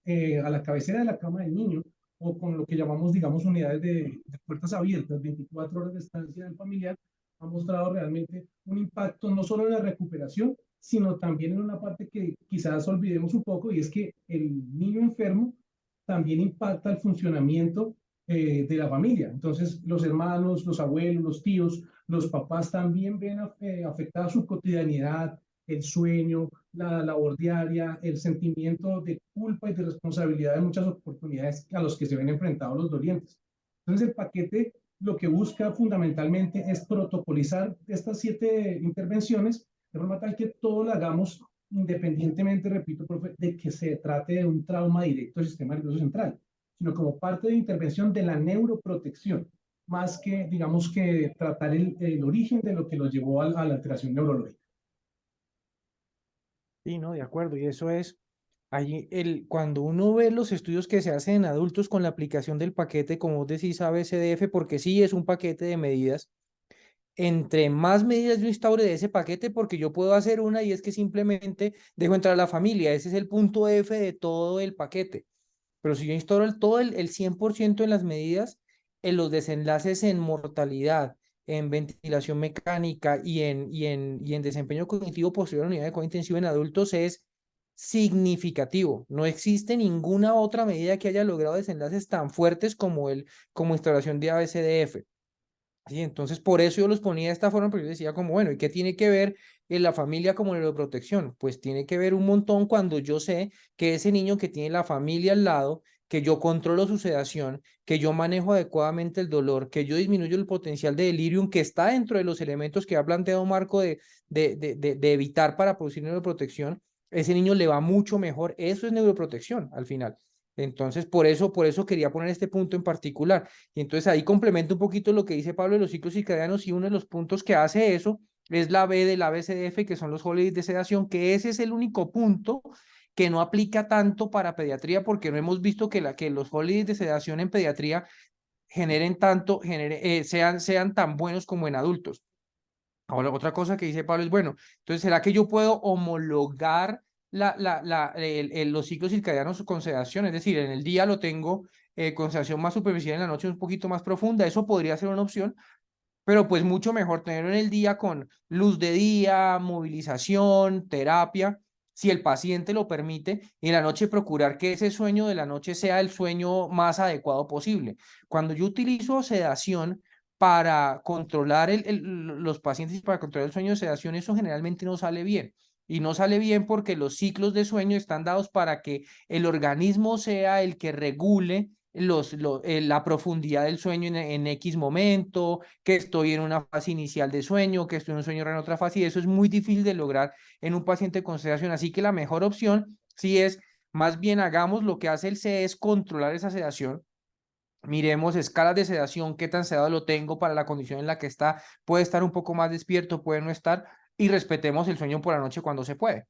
a la cabecera de la cama del niño, o con lo que llamamos, digamos, unidades de puertas abiertas, 24 horas de estancia del familiar, ha mostrado realmente un impacto no solo en la recuperación, sino también en una parte que quizás olvidemos un poco, y es que el niño enfermo también impacta el funcionamiento de la familia. Entonces, los hermanos, los abuelos, los tíos, los papás también ven afectada su cotidianidad, el sueño, la labor diaria, el sentimiento de culpa y de responsabilidad en muchas oportunidades a los que se ven enfrentados los dolientes. Entonces, el paquete lo que busca fundamentalmente es protocolizar estas 7 intervenciones de forma tal que todo lo hagamos independientemente, repito, profe, de que se trate de un trauma directo del sistema nervioso central. sino como parte de intervención de la neuroprotección, más que, digamos, que tratar el origen de lo que lo llevó a la alteración neurológica. Sí, no, de acuerdo. Y eso es, cuando uno ve los estudios que se hacen en adultos con la aplicación del paquete, como vos decís, ABCDF, porque sí es un paquete de medidas, entre más medidas yo instaure de ese paquete, porque yo puedo hacer una y es que simplemente dejo entrar a la familia, ese es el punto F de todo el paquete. Pero si yo instauro todo el 100% en las medidas, en los desenlaces en mortalidad, en ventilación mecánica y en desempeño cognitivo posterior a la unidad de cuidado intensivo en adultos es significativo. No existe ninguna otra medida que haya logrado desenlaces tan fuertes como instauración de ABCDF. Sí, entonces por eso yo los ponía de esta forma, porque yo decía como, bueno, ¿y qué tiene que ver en la familia como neuroprotección? Pues tiene que ver un montón cuando yo sé que ese niño que tiene la familia al lado, que yo controlo su sedación, que yo manejo adecuadamente el dolor, que yo disminuyo el potencial de delirium, que está dentro de los elementos que ha planteado Marco de evitar para producir neuroprotección, ese niño le va mucho mejor. Eso es neuroprotección al final. Entonces, por eso quería poner este punto en particular. Y entonces ahí complemento un poquito lo que dice Pablo de los ciclos circadianos y uno de los puntos que hace eso es la B del ABCDF, que son los holidays de sedación, que ese es el único punto que no aplica tanto para pediatría porque no hemos visto que los holidays de sedación en pediatría sean tan buenos como en adultos. Ahora, otra cosa que dice Pablo es, bueno, entonces, ¿será que yo puedo homologar los ciclos circadianos con sedación? Es decir, en el día lo tengo con sedación más superficial, en la noche un poquito más profunda. Eso podría ser una opción, pero pues mucho mejor tenerlo en el día con luz de día, movilización, terapia, si el paciente lo permite, y en la noche procurar que ese sueño de la noche sea el sueño más adecuado posible. Cuando yo utilizo sedación para controlar los pacientes y para controlar el sueño de sedación, eso generalmente no sale bien. Y no sale bien porque los ciclos de sueño están dados para que el organismo sea el que regule la profundidad del sueño en X momento, que estoy en una fase inicial de sueño, que estoy en un sueño en otra fase, y eso es muy difícil de lograr en un paciente con sedación. Así que la mejor opción sí es, más bien hagamos lo que hace el C es controlar esa sedación. Miremos escalas de sedación, qué tan sedado lo tengo para la condición en la que está, puede estar un poco más despierto, puede no estar, y respetemos el sueño por la noche cuando se puede.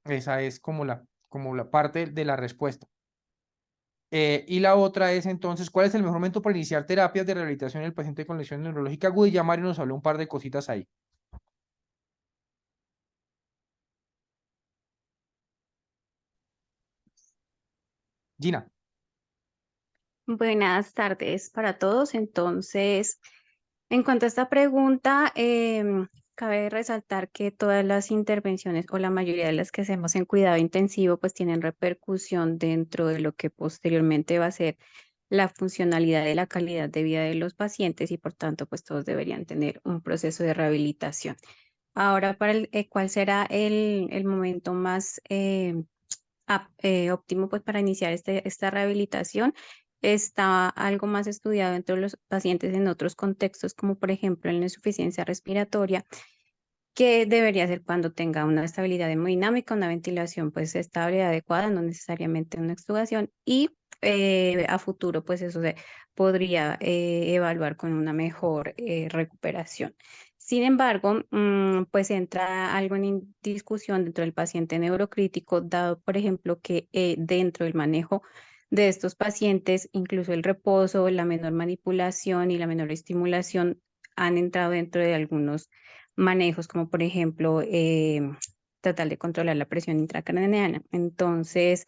Esa es como la parte de la respuesta. Y la otra es entonces, ¿cuál es el mejor momento para iniciar terapias de rehabilitación en el paciente con lesión neurológica aguda? Y ya Mario nos habló un par de cositas ahí. Gina. Buenas tardes para todos. Entonces, en cuanto a esta pregunta, cabe resaltar que todas las intervenciones o la mayoría de las que hacemos en cuidado intensivo pues tienen repercusión dentro de lo que posteriormente va a ser la funcionalidad de la calidad de vida de los pacientes y por tanto pues todos deberían tener un proceso de rehabilitación. Ahora, ¿cuál será el momento más óptimo pues para iniciar esta rehabilitación? Está algo más estudiado entre los pacientes en otros contextos, como por ejemplo en la insuficiencia respiratoria, que debería ser cuando tenga una estabilidad hemodinámica, una ventilación pues estable y adecuada, no necesariamente una extubación, y a futuro pues eso se podría evaluar con una mejor recuperación. Sin embargo, pues entra algo en discusión dentro del paciente neurocrítico, dado por ejemplo que dentro del manejo de estos pacientes, incluso el reposo, la menor manipulación y la menor estimulación han entrado dentro de algunos manejos, como por ejemplo tratar de controlar la presión intracraneana. Entonces,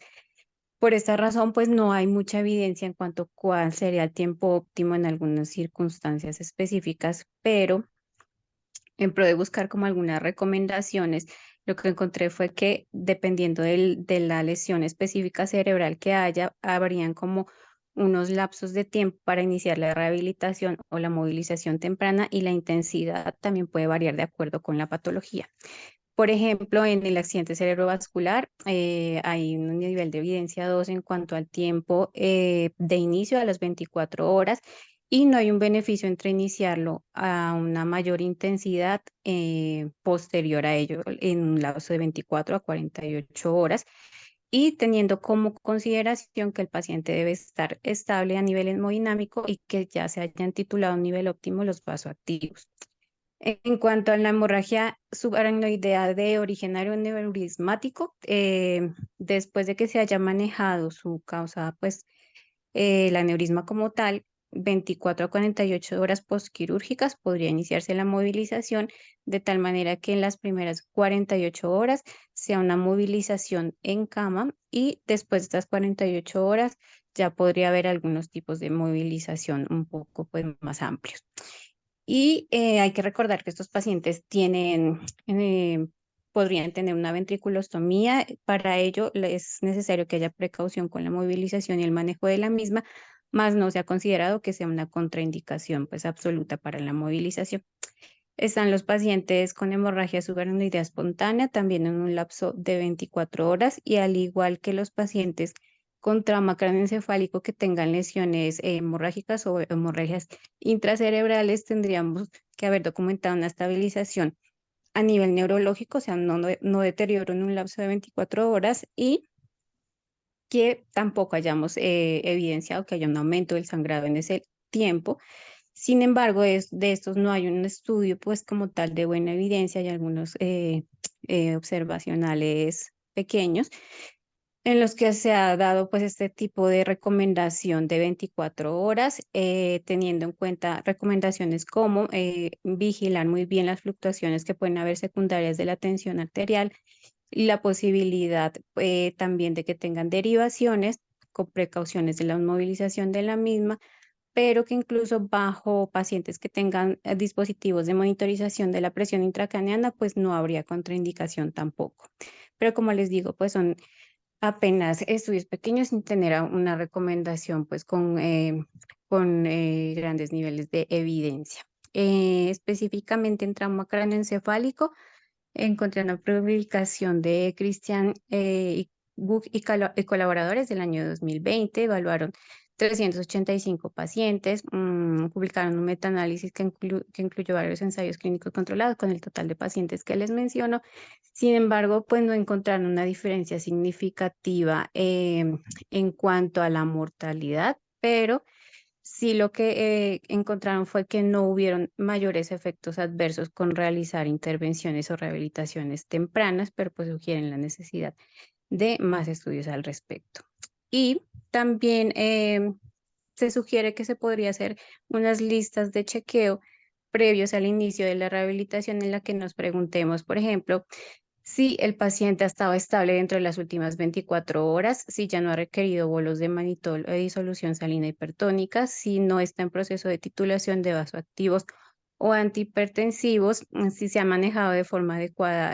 por esta razón, pues no hay mucha evidencia en cuanto a cuál sería el tiempo óptimo en algunas circunstancias específicas, pero en pro de buscar como algunas recomendaciones, lo que encontré fue que dependiendo de la lesión específica cerebral que haya, habrían como unos lapsos de tiempo para iniciar la rehabilitación o la movilización temprana y la intensidad también puede variar de acuerdo con la patología. Por ejemplo, en el accidente cerebrovascular hay un nivel de evidencia 2 en cuanto al tiempo de inicio a las 24 horas y no hay un beneficio entre iniciarlo a una mayor intensidad posterior a ello en un lapso de 24 a 48 horas. y teniendo como consideración que el paciente debe estar estable a nivel hemodinámico y que ya se hayan titulado a un nivel óptimo los vasoactivos. En cuanto a la hemorragia subaracnoidea de origen aneurismático, después de que se haya manejado su causa, pues el aneurisma como tal, 24 a 48 horas postquirúrgicas podría iniciarse la movilización de tal manera que en las primeras 48 horas sea una movilización en cama y después de estas 48 horas ya podría haber algunos tipos de movilización un poco pues, más amplios. Y hay que recordar que estos pacientes podrían tener una ventriculostomía. Para ello es necesario que haya precaución con la movilización y el manejo de la misma, más no se ha considerado que sea una contraindicación pues, absoluta para la movilización. Están los pacientes con hemorragia subaracnoidea espontánea, también en un lapso de 24 horas, y al igual que los pacientes con trauma craneoencefálico que tengan lesiones hemorrágicas o hemorragias intracerebrales, tendríamos que haber documentado una estabilización a nivel neurológico, o sea, no deterioro en un lapso de 24 horas y que tampoco hayamos evidenciado que haya un aumento del sangrado en ese tiempo. Sin embargo, de estos no hay un estudio pues como tal de buena evidencia, hay algunos observacionales pequeños en los que se ha dado pues este tipo de recomendación de 24 horas, teniendo en cuenta recomendaciones como vigilar muy bien las fluctuaciones que pueden haber secundarias de la tensión arterial y la posibilidad también de que tengan derivaciones con precauciones de la inmovilización de la misma, pero que incluso bajo pacientes que tengan dispositivos de monitorización de la presión intracraneana, pues no habría contraindicación tampoco. Pero como les digo, pues son apenas estudios pequeños sin tener una recomendación pues con grandes niveles de evidencia. Específicamente en trauma craneoencefálico, encontré una publicación de Christian Buch y colaboradores del año 2020, evaluaron 385 pacientes, publicaron un metaanálisis que incluyó varios ensayos clínicos controlados con el total de pacientes que les menciono. Sin embargo, pues no encontraron una diferencia significativa en cuanto a la mortalidad, pero sí lo que encontraron fue que no hubieron mayores efectos adversos con realizar intervenciones o rehabilitaciones tempranas, pero pues sugieren la necesidad de más estudios al respecto. Y también se sugiere que se podría hacer unas listas de chequeo previos al inicio de la rehabilitación en la que nos preguntemos, por ejemplo, si el paciente ha estado estable dentro de las últimas 24 horas, si ya no ha requerido bolos de manitol o disolución salina hipertónica, si no está en proceso de titulación de vasoactivos o antihipertensivos, si se ha manejado de forma adecuada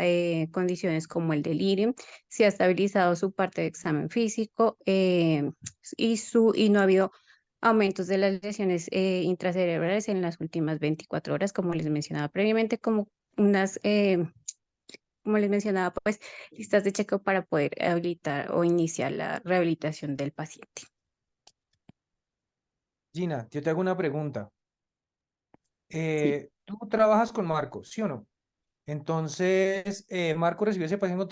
condiciones como el delirium, si ha estabilizado su parte de examen físico y no ha habido aumentos de las lesiones intracerebrales en las últimas 24 horas, como les mencionaba previamente, como les mencionaba, pues listas de chequeo para poder habilitar o iniciar la rehabilitación del paciente. Gina, yo te hago una pregunta. Sí. Tú trabajas con Marco, ¿sí o no? Entonces, Marco recibió ese paciente con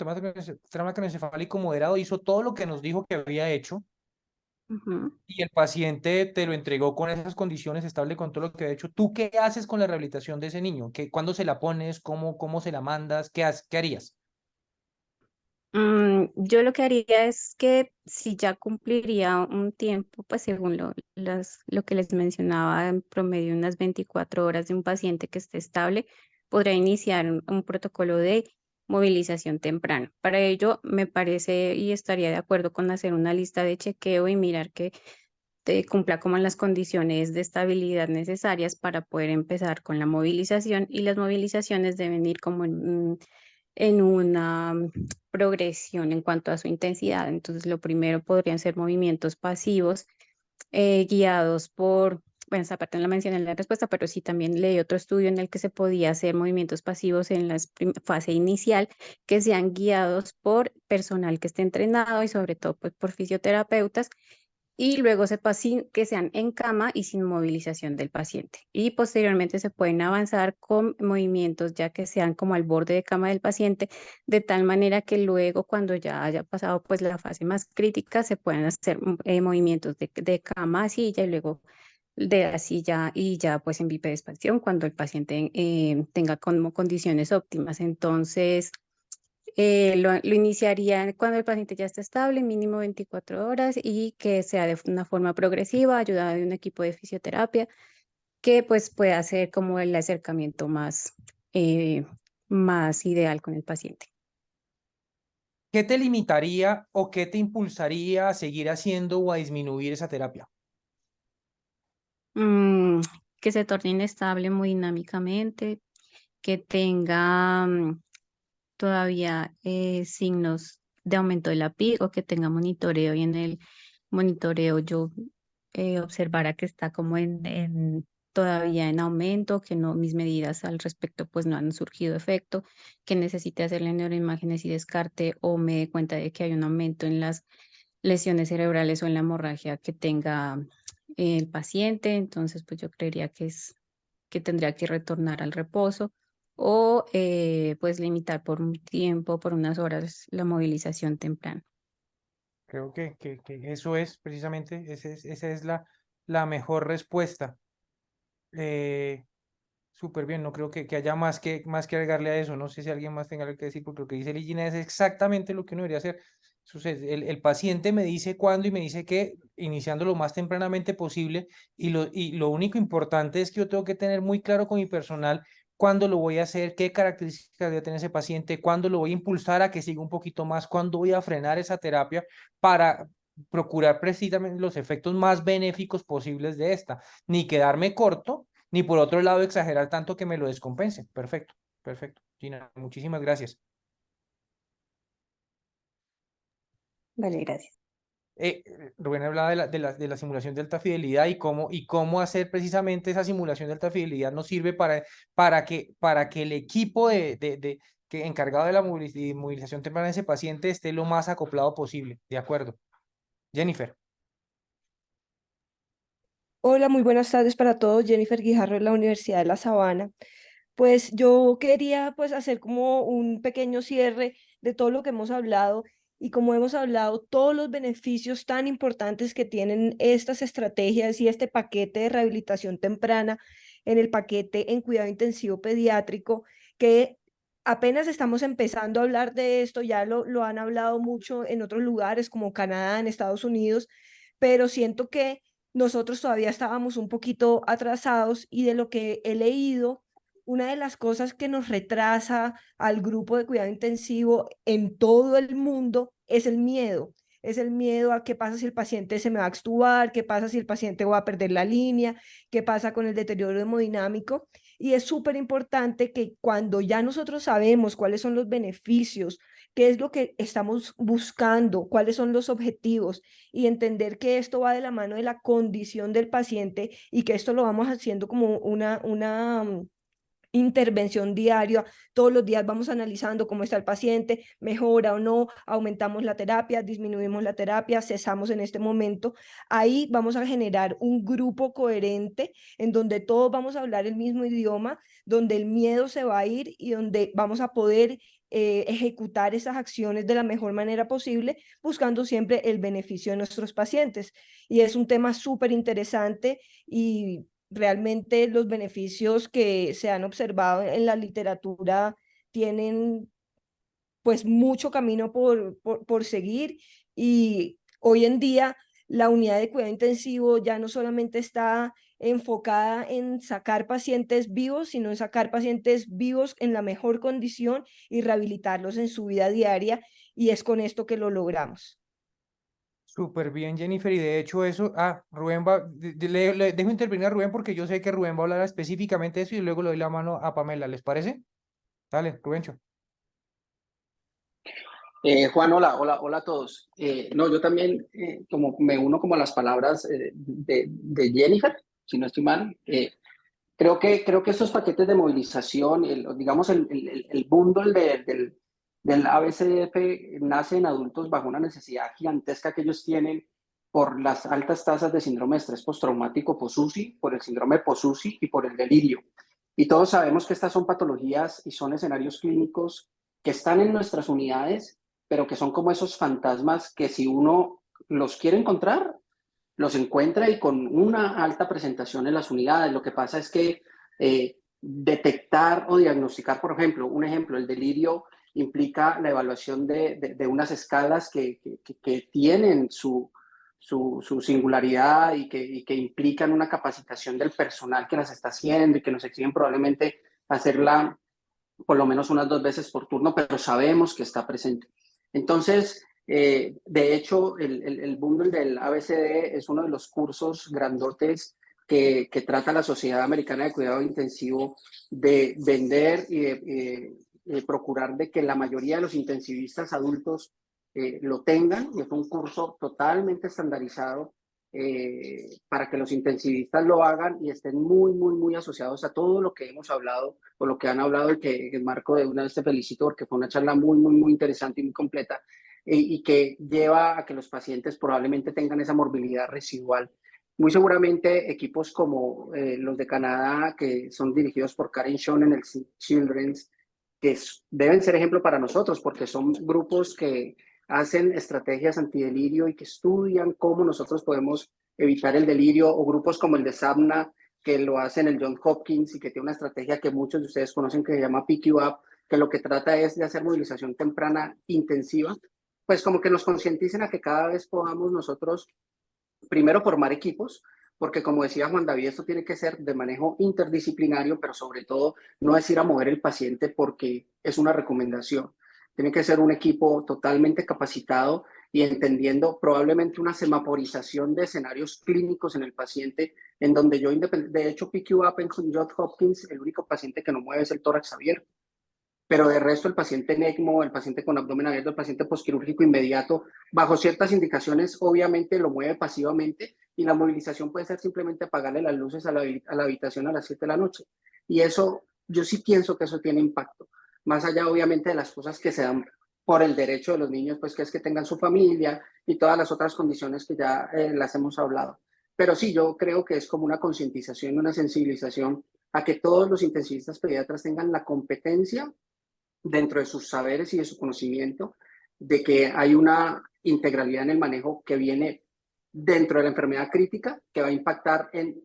trauma craneoencefálico moderado, hizo todo lo que nos dijo que había hecho Ujú. y el paciente te lo entregó con esas condiciones, estable con todo lo que había hecho. ¿Tú qué haces con la rehabilitación de ese niño? ¿Cuándo se la pones? ¿Cómo se la mandas? ¿Qué harías? Yo lo que haría es que si ya cumpliría un tiempo, pues según lo que les mencionaba, en promedio unas 24 horas de un paciente que esté estable, podría iniciar un protocolo de movilización temprana. Para ello, me parece y estaría de acuerdo con hacer una lista de chequeo y mirar que cumpla como las condiciones de estabilidad necesarias para poder empezar con la movilización, y las movilizaciones deben ir como en una progresión en cuanto a su intensidad. Entonces, lo primero podrían ser movimientos pasivos guiados por, bueno, esa parte no la mencioné en la respuesta, pero sí también leí otro estudio en el que se podía hacer movimientos pasivos en la fase inicial que sean guiados por personal que esté entrenado y sobre todo pues, por fisioterapeutas, y luego que sean en cama y sin movilización del paciente. Y posteriormente se pueden avanzar con movimientos ya que sean como al borde de cama del paciente, de tal manera que luego cuando ya haya pasado pues la fase más crítica se puedan hacer movimientos de cama a silla y luego de la silla y ya pues en bipedespación cuando el paciente tenga como condiciones óptimas. Entonces, lo iniciaría cuando el paciente ya está estable, mínimo 24 horas y que sea de una forma progresiva, ayudada de un equipo de fisioterapia que pues pueda hacer como el acercamiento más ideal con el paciente. ¿Qué te limitaría o qué te impulsaría a seguir haciendo o a disminuir esa terapia? Que se torne inestable muy dinámicamente, que tenga todavía signos de aumento de la PIC o que tenga monitoreo y en el monitoreo yo observara que está como todavía en aumento, que no, mis medidas al respecto pues no han surgido efecto, que necesite hacerle neuroimágenes y descarte o me dé cuenta de que hay un aumento en las lesiones cerebrales o en la hemorragia que tenga el paciente. Entonces pues yo creería que tendría que retornar al reposo o pues limitar por un tiempo, por unas horas, la movilización temprana. Creo que eso es precisamente, esa es la mejor respuesta. Súper bien, no creo que haya más que agregarle a eso. No sé si alguien más tenga algo que decir, porque lo que dice Ligina es exactamente lo que uno debería hacer. Sucede, el paciente me dice cuándo y me dice que iniciando lo más tempranamente posible y lo único importante es que yo tengo que tener muy claro con mi personal cuándo lo voy a hacer, qué características debe tener ese paciente, cuándo lo voy a impulsar a que siga un poquito más, cuándo voy a frenar esa terapia para procurar precisamente los efectos más benéficos posibles de esta, ni quedarme corto ni por otro lado exagerar tanto que me lo descompense. Perfecto, perfecto. Gina, muchísimas gracias. Vale, gracias. Rubén hablaba de la simulación de alta fidelidad y cómo hacer precisamente esa simulación de alta fidelidad nos sirve para que el equipo que encargado de la movilización temprana de ese paciente esté lo más acoplado posible. De acuerdo. Jennifer. Hola, muy buenas tardes para todos. Jennifer Guijarro de la Universidad de La Sabana. Pues yo quería pues hacer como un pequeño cierre de todo lo que hemos hablado y como hemos hablado, todos los beneficios tan importantes que tienen estas estrategias y este paquete de rehabilitación temprana en el paquete en cuidado intensivo pediátrico, que apenas estamos empezando a hablar de esto, ya lo han hablado mucho en otros lugares como Canadá, en Estados Unidos, pero siento que nosotros todavía estábamos un poquito atrasados y de lo que he leído, una de las cosas que nos retrasa al grupo de cuidado intensivo en todo el mundo es el miedo. Es el miedo a qué pasa si el paciente se me va a extubar, qué pasa si el paciente va a perder la línea, qué pasa con el deterioro hemodinámico. Y es súper importante que cuando ya nosotros sabemos cuáles son los beneficios, qué es lo que estamos buscando, cuáles son los objetivos y entender que esto va de la mano de la condición del paciente y que esto lo vamos haciendo como una intervención diaria, todos los días vamos analizando cómo está el paciente, mejora o no, aumentamos la terapia, disminuimos la terapia, cesamos en este momento. Ahí vamos a generar un grupo coherente en donde todos vamos a hablar el mismo idioma, donde el miedo se va a ir y donde vamos a poder ejecutar esas acciones de la mejor manera posible, buscando siempre el beneficio de nuestros pacientes. Y es un tema súper interesante y realmente los beneficios que se han observado en la literatura tienen pues mucho camino por seguir y hoy en día la unidad de cuidado intensivo ya no solamente está enfocada en sacar pacientes vivos, sino en sacar pacientes vivos en la mejor condición y rehabilitarlos en su vida diaria y es con esto que lo logramos. Súper bien, Jennifer, y de hecho eso, Rubén le dejo intervenir a Rubén porque yo sé que Rubén va a hablar específicamente de eso y luego le doy la mano a Pamela, ¿les parece? Dale, Rubencho. Juan, hola a todos. No, yo también como me uno como a las palabras de Jennifer, si no estoy mal. Creo que estos paquetes de movilización, digamos el bundle del ABCDF nace en adultos bajo una necesidad gigantesca que ellos tienen por las altas tasas de síndrome de estrés postraumático post-UCI, por el síndrome post-UCI y por el delirio. Y todos sabemos que estas son patologías y son escenarios clínicos que están en nuestras unidades, pero que son como esos fantasmas que si uno los quiere encontrar, los encuentra y con una alta presentación en las unidades. Lo que pasa es que detectar o diagnosticar, por ejemplo, un ejemplo, el delirio implica la evaluación de unas escalas que tienen su singularidad y que implican una capacitación del personal que las está haciendo y que nos exigen probablemente hacerla por lo menos unas 2 veces por turno, pero sabemos que está presente. Entonces, de hecho, el bundle del ABCD es uno de los cursos grandotes que trata la Sociedad Americana de Cuidado Intensivo de vender y de procurar de que la mayoría de los intensivistas adultos lo tengan. Y es un curso totalmente estandarizado para que los intensivistas lo hagan y estén muy, muy, muy asociados a todo lo que hemos hablado o lo que han hablado y que en Marco de una vez te felicito porque fue una charla muy, muy, muy interesante y muy completa y que lleva a que los pacientes probablemente tengan esa morbilidad residual. Muy seguramente equipos como los de Canadá, que son dirigidos por Karen Schoen en el Children's, que deben ser ejemplo para nosotros porque son grupos que hacen estrategias antidelirio y que estudian cómo nosotros podemos evitar el delirio, o grupos como el de SABNA, que lo hacen el John Hopkins y que tiene una estrategia que muchos de ustedes conocen que se llama PQAP, que lo que trata es de hacer movilización temprana intensiva, pues como que nos concienticen a que cada vez podamos nosotros primero formar equipos, porque como decía Juan David, esto tiene que ser de manejo interdisciplinario, pero sobre todo no es ir a mover el paciente porque es una recomendación. Tiene que ser un equipo totalmente capacitado y entendiendo probablemente una semaforización de escenarios clínicos en el paciente, en donde yo, de hecho, PQAP en Johns Hopkins, el único paciente que no mueve es el tórax abierto. Pero de resto el paciente en ECMO, el paciente con abdomen abierto, el paciente posquirúrgico inmediato, bajo ciertas indicaciones, obviamente lo mueve pasivamente y la movilización puede ser simplemente apagarle las luces a la habitación a las 7 de la noche. Y eso, yo sí pienso que eso tiene impacto, más allá obviamente de las cosas que se dan por el derecho de los niños, pues que es que tengan su familia y todas las otras condiciones que ya las hemos hablado. Pero sí, yo creo que es como una concientización, una sensibilización a que todos los intensivistas pediatras tengan la competencia dentro de sus saberes y de su conocimiento, de que hay una integralidad en el manejo que viene dentro de la enfermedad crítica, que va a impactar en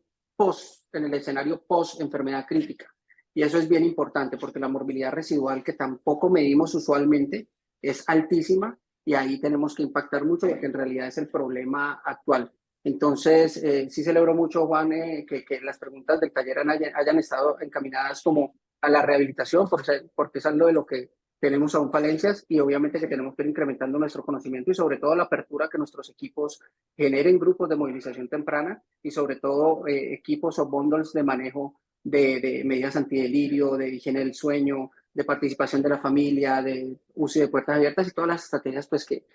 el escenario post enfermedad crítica. Y eso es bien importante porque la morbilidad residual, que tampoco medimos usualmente, es altísima y ahí tenemos que impactar mucho porque en realidad es el problema actual. Entonces, sí celebro mucho, Juan, que las preguntas del taller hayan estado encaminadas como a la rehabilitación, porque es algo de lo que tenemos aún falencias y obviamente que tenemos que ir incrementando nuestro conocimiento y sobre todo la apertura que nuestros equipos generen grupos de movilización temprana y sobre todo equipos o bundles de manejo de medidas antidelirio, de higiene del sueño, de participación de la familia, de uso de puertas abiertas y todas las estrategias pues que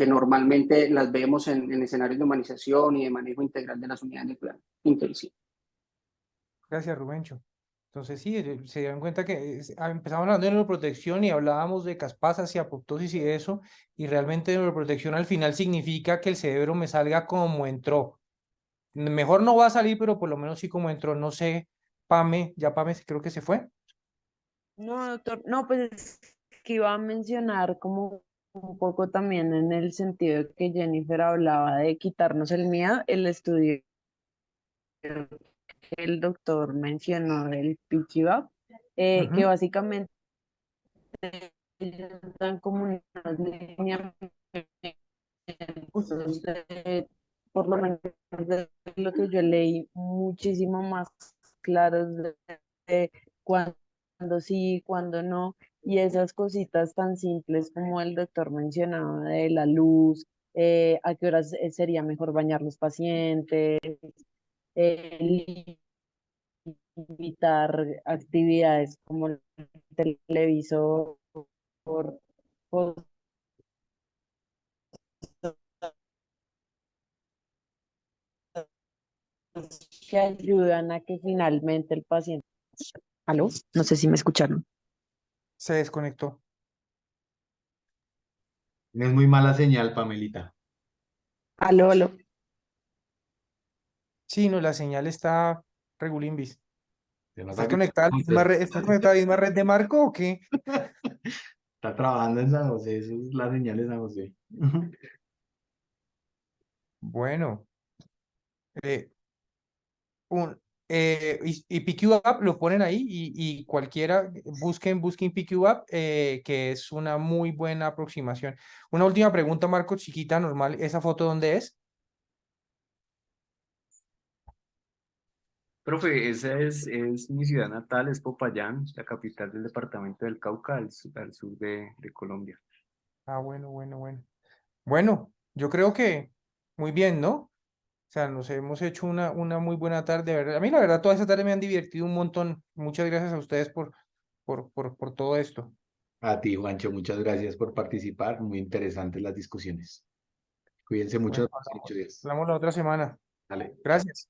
normalmente las vemos en escenarios de humanización y de manejo integral de las unidades de cuidado intensivo. Gracias, Rubencho. Entonces, sí, se dieron cuenta que empezamos hablando de neuroprotección y hablábamos de caspasas y apoptosis y eso, y realmente neuroprotección al final significa que el cerebro me salga como entró. Mejor no va a salir, pero por lo menos sí como entró. No sé, Pame, ya Pame creo que se fue. No, doctor, no, pues es que iba a mencionar como un poco también en el sentido de que Jennifer hablaba de quitarnos el miedo, el estudio que el doctor mencionó del PQAP, que básicamente ellos dan como unas lineamientos, por lo menos de lo que yo leí, muchísimo más claros de cuándo sí, cuándo no, y esas cositas tan simples como el doctor mencionaba de la luz, a qué horas sería mejor bañar los pacientes, evitar actividades como el televisor, cosas que ayudan a que finalmente el paciente... ¿Aló? No sé si me escucharon. Se desconectó. Es muy mala señal, Pamelita. Aló, aló. Sí, no, la señal está regulimbis. Se nota ¿Estás que conectada a la misma red, estás conectada a la misma red de Marco o qué? está trabajando en San José, eso es la señal de San José. Bueno, eh, y PQ App lo ponen ahí y cualquiera, busquen PQ App, que es una muy buena aproximación. Una última pregunta, Marco, chiquita, normal. ¿Esa foto dónde es? Profe, esa es mi ciudad natal, es Popayán, la capital del departamento del Cauca, al sur de Colombia. Ah, bueno, bueno, bueno. Bueno, yo creo que muy bien, ¿no? O sea, nos hemos hecho una muy buena tarde, ¿verdad? A mí, la verdad, toda esta tarde me han divertido un montón. Muchas gracias a ustedes por todo esto. A ti, Juancho, muchas gracias por participar. Muy interesantes las discusiones. Cuídense mucho. Bueno, Los próximos 8 días. hablamos la otra semana. Dale, chao. Gracias.